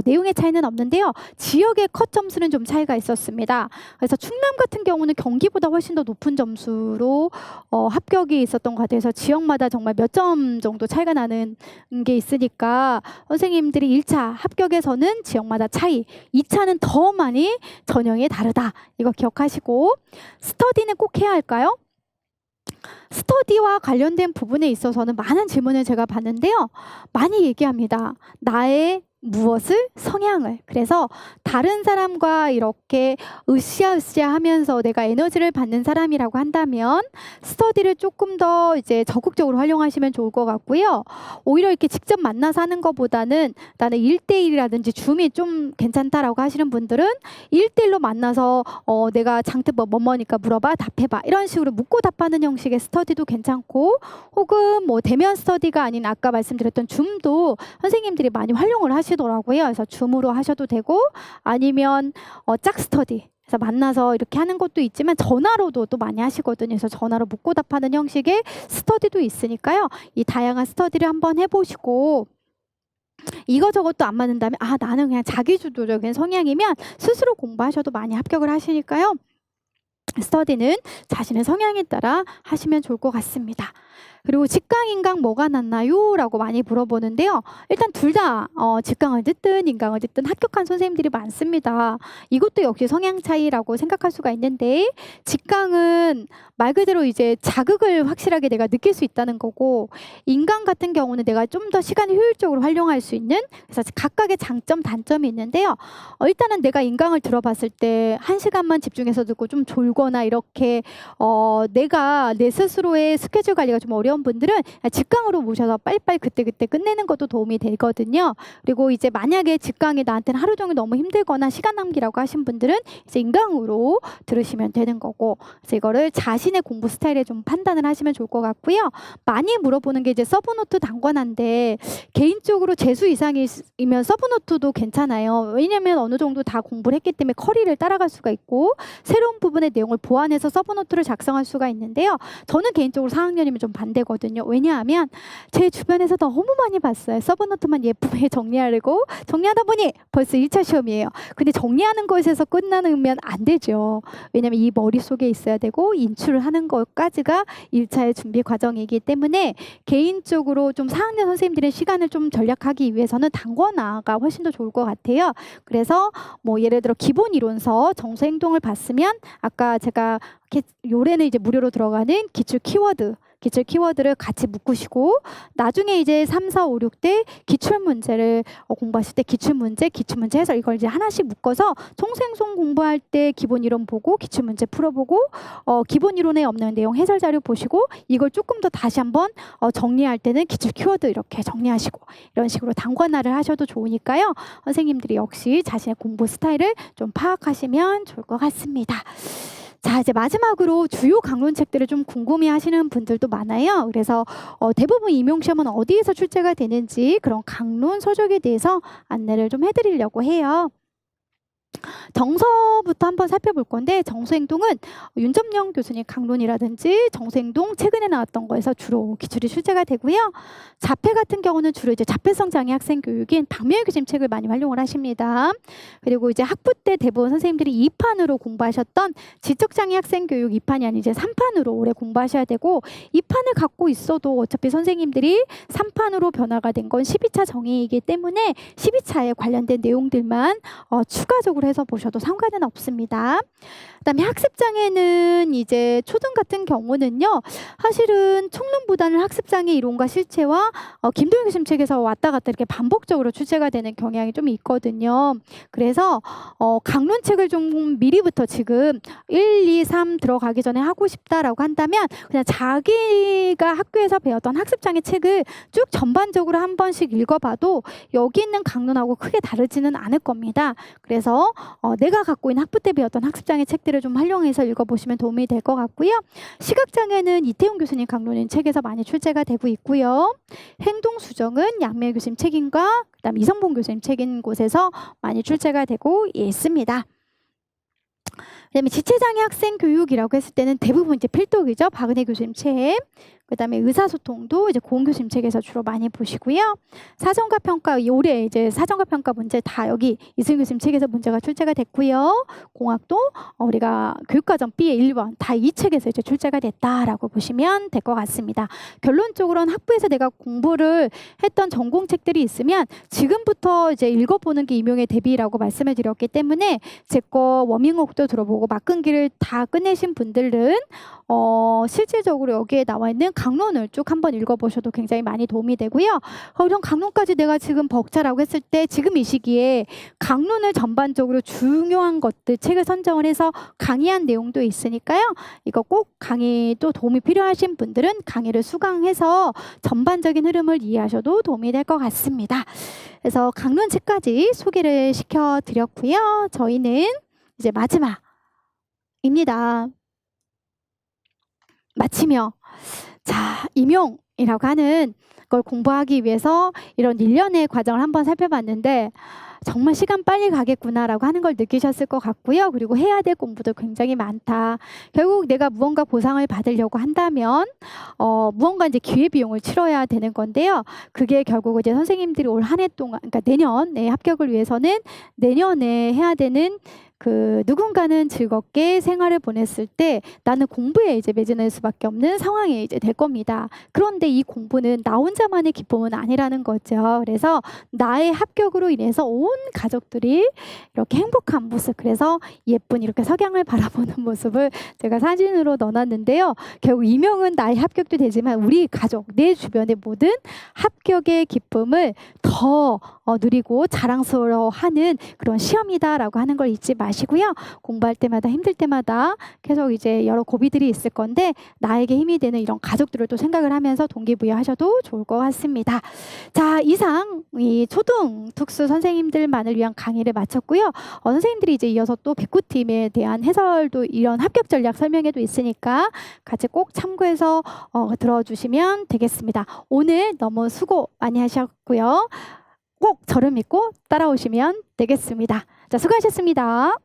내용의 차이는 없는데요. 지역의 컷 점수는 좀 차이가 있었습니다. 그래서 충남 같은 경우는 경기보다 훨씬 더 높은 점수로 합격이 있었던 것 같아서 지역마다 정말 몇 점 정도 차이가 나는 게 있으니까 선생님들이 1차 합격에서는 지역마다 차이, 2차는 더 많이 전형이 다르다. 이거 기억하시고 스터디는 꼭 해야 할까요? 스터디와 관련된 부분에 있어서는 많은 질문을 제가 받는데요. 많이 얘기합니다. 나의 무엇을? 성향을. 그래서 다른 사람과 이렇게 으쌰으쌰 하면서 내가 에너지를 받는 사람이라고 한다면 스터디를 조금 더 이제 적극적으로 활용하시면 좋을 것 같고요. 오히려 이렇게 직접 만나서 하는 것보다는 나는 1대1이라든지 줌이 좀 괜찮다라고 하시는 분들은 1대1로 만나서 내가 장특 뭐니까 물어봐 답해봐 이런 식으로 묻고 답하는 형식의 스터디도 괜찮고 혹은 뭐 대면 스터디가 아닌 아까 말씀드렸던 줌도 선생님들이 많이 활용을 하시더라고요. 그래서 줌으로 하셔도 되고 아니면 짝 스터디 그래서 만나서 이렇게 하는 것도 있지만 전화로도 또 많이 하시거든요. 그래서 전화로 묻고 답하는 형식의 스터디도 있으니까요. 이 다양한 스터디를 한번 해보시고 이거저것도 안 맞는다면 나는 그냥 자기주도적인 성향이면 스스로 공부하셔도 많이 합격을 하시니까요. 스터디는 자신의 성향에 따라 하시면 좋을 것 같습니다. 그리고 직강, 인강 뭐가 낫나요? 라고 많이 물어보는데요. 일단 둘 다 직강을 듣든 인강을 듣든 합격한 선생님들이 많습니다. 이것도 역시 성향 차이라고 생각할 수가 있는데 직강은 말 그대로 이제 자극을 확실하게 내가 느낄 수 있다는 거고 인강 같은 경우는 내가 좀 더 시간을 효율적으로 활용할 수 있는 그래서 각각의 장점, 단점이 있는데요. 일단은 내가 인강을 들어봤을 때 1시간만 집중해서 듣고 좀 졸거나 이렇게 내가 내 스스로의 스케줄 관리가 좀 어려운 분들은 직강으로 모셔서 빨리빨리 그때그때 끝내는 것도 도움이 되거든요. 그리고 이제 만약에 직강이 나한테는 하루 종일 너무 힘들거나 시간 낭비라고 하신 분들은 이제 인강으로 들으시면 되는 거고 그래서 이거를 자신의 공부 스타일에 좀 판단을 하시면 좋을 것 같고요. 많이 물어보는 게 이제 서브노트 단권한데 개인적으로 재수 이상이면 서브노트도 괜찮아요. 왜냐면 어느 정도 다 공부를 했기 때문에 커리를 따라갈 수가 있고 새로운 부분의 내용을 보완해서 서브노트를 작성할 수가 있는데요. 저는 개인적으로 4학년이면 좀 반대거든요. 왜냐하면 제 주변에서 너무 많이 봤어요. 서브노트만 예쁘게 정리하려고 정리하다 보니 벌써 1차 시험이에요. 근데 정리하는 것에서 끝나면 안 되죠. 왜냐면 이 머릿속에 있어야 되고 인출을 하는 것까지가 1차의 준비 과정이기 때문에 개인적으로 좀 4학년 선생님들의 시간을 좀 절약하기 위해서는 단권화가 훨씬 더 좋을 것 같아요. 그래서 뭐 예를 들어 기본 이론서 정서 행동을 봤으면 아까 제가 요래는 이제 무료로 들어가는 기출 키워드를 같이 묶으시고 나중에 이제 3, 4, 5, 6대 기출문제를 공부하실 때 기출문제 해서 이걸 이제 하나씩 묶어서 총생송 공부할 때 기본 이론 보고 기출문제 풀어보고 기본 이론에 없는 내용 해설 자료 보시고 이걸 조금 더 다시 한번 정리할 때는 기출 키워드 이렇게 정리하시고 이런 식으로 단권화를 하셔도 좋으니까요. 선생님들이 역시 자신의 공부 스타일을 좀 파악하시면 좋을 것 같습니다. 자, 이제 마지막으로 주요 강론책들을 좀 궁금해하시는 분들도 많아요. 그래서 대부분 임용시험은 어디에서 출제가 되는지 그런 강론 서적에 대해서 안내를 좀 해드리려고 해요. 정서부터 한번 살펴볼 건데 정서행동은 윤점영 교수님 강론이라든지 정서행동 최근에 나왔던 거에서 주로 기출이 출제가 되고요. 자폐 같은 경우는 주로 이제 자폐성 장애 학생 교육인 박미애 교수님 책을 많이 활용을 하십니다. 그리고 이제 학부 때 대부분 선생님들이 2판으로 공부하셨던 지적장애 학생 교육 2판이 아닌 이제 3판으로 올해 공부하셔야 되고 2판을 갖고 있어도 어차피 선생님들이 3판으로 변화가 된 건 12차 정의이기 때문에 12차에 관련된 내용들만 추가적으로 해서 보셔도 상관은 없습니다. 그다음에 학습장애는 이제 초등 같은 경우는요. 사실은 총론보다는 학습장애 이론과 실체와 김동현 교수님 책에서 왔다 갔다 이렇게 반복적으로 출제가 되는 경향이 좀 있거든요. 그래서 강론책을 좀 미리부터 지금 1, 2, 3 들어가기 전에 하고 싶다라고 한다면 그냥 자기가 학교에서 배웠던 학습장애 책을 쭉 전반적으로 한 번씩 읽어봐도 여기 있는 강론하고 크게 다르지는 않을 겁니다. 그래서 내가 갖고 있는 학부 때 배웠던 학습장애 책들을 좀 활용해서 읽어보시면 도움이 될 것 같고요. 시각장애는 이태용 교수님 강론인 책에서 많이 출제가 되고 있고요. 행동수정은 양미애 교수님 책임과 그다음 이성봉 교수님 책인 곳에서 많이 출제가 되고 있습니다. 그다음에 지체장애 학생 교육이라고 했을 때는 대부분 이제 필독이죠. 박은혜 교수님 책. 그다음에 의사소통도 이제 고은 교수님 책에서 주로 많이 보시고요. 사전과 평가 올해 이제 사전과 평가 문제 다 여기 이승윤 교수님 책에서 문제가 출제가 됐고요. 공학도 우리가 교육과정 B의 1번 다 이 책에서 이제 출제가 됐다라고 보시면 될 것 같습니다. 결론적으로는 학부에서 내가 공부를 했던 전공책들이 있으면 지금부터 이제 읽어보는 게 임용의 대비라고 말씀을 드렸기 때문에 제 거 워밍업도 들어보고 막근기를 다 끝내신 분들은 실질적으로 여기에 나와 있는 강론을 쭉 한번 읽어보셔도 굉장히 많이 도움이 되고요. 이런 강론까지 내가 지금 벅차라고 했을 때 지금 이 시기에 강론을 전반적으로 중요한 것들 책을 선정을 해서 강의한 내용도 있으니까요. 이거 꼭 강의 또 도움이 필요하신 분들은 강의를 수강해서 전반적인 흐름을 이해하셔도 도움이 될 것 같습니다. 그래서 강론 책까지 소개를 시켜드렸고요. 저희는 이제 마지막입니다. 마치며 자 임용이라고 하는 걸 공부하기 위해서 이런 일련의 과정을 한번 살펴봤는데 정말 시간 빨리 가겠구나라고 하는 걸 느끼셨을 것 같고요. 그리고 해야 될 공부도 굉장히 많다. 결국 내가 무언가 보상을 받으려고 한다면 무언가 이제 기회비용을 치러야 되는 건데요. 그게 결국 이제 선생님들이 올 한 해 동안 그러니까 내년에 합격을 위해서는 내년에 해야 되는 누군가는 즐겁게 생활을 보냈을 때 나는 공부에 이제 매진할 수밖에 없는 상황이 이제 될 겁니다. 그런데 이 공부는 나 혼자만의 기쁨은 아니라는 거죠. 그래서 나의 합격으로 인해서 온 가족들이 이렇게 행복한 모습, 그래서 예쁜 이렇게 석양을 바라보는 모습을 제가 사진으로 넣어놨는데요. 결국 임용은 나의 합격도 되지만 우리 가족, 내 주변의 모든 합격의 기쁨을 더 누리고 자랑스러워하는 그런 시험이다라고 하는 걸 잊지 마시고요. 공부할 때마다 힘들 때마다 계속 이제 여러 고비들이 있을 건데 나에게 힘이 되는 이런 가족들을 또 생각을 하면서 동기부여하셔도 좋을 것 같습니다. 자, 이상 이 초등 특수 선생님들만을 위한 강의를 마쳤고요. 선생님들이 이제 이어서 또 백구팀에 대한 해설도 이런 합격 전략 설명회도 있으니까 같이 꼭 참고해서 들어주시면 되겠습니다. 오늘 너무 수고 많이 하셨고요. 꼭 저를 믿고 따라오시면 되겠습니다. 자, 수고하셨습니다.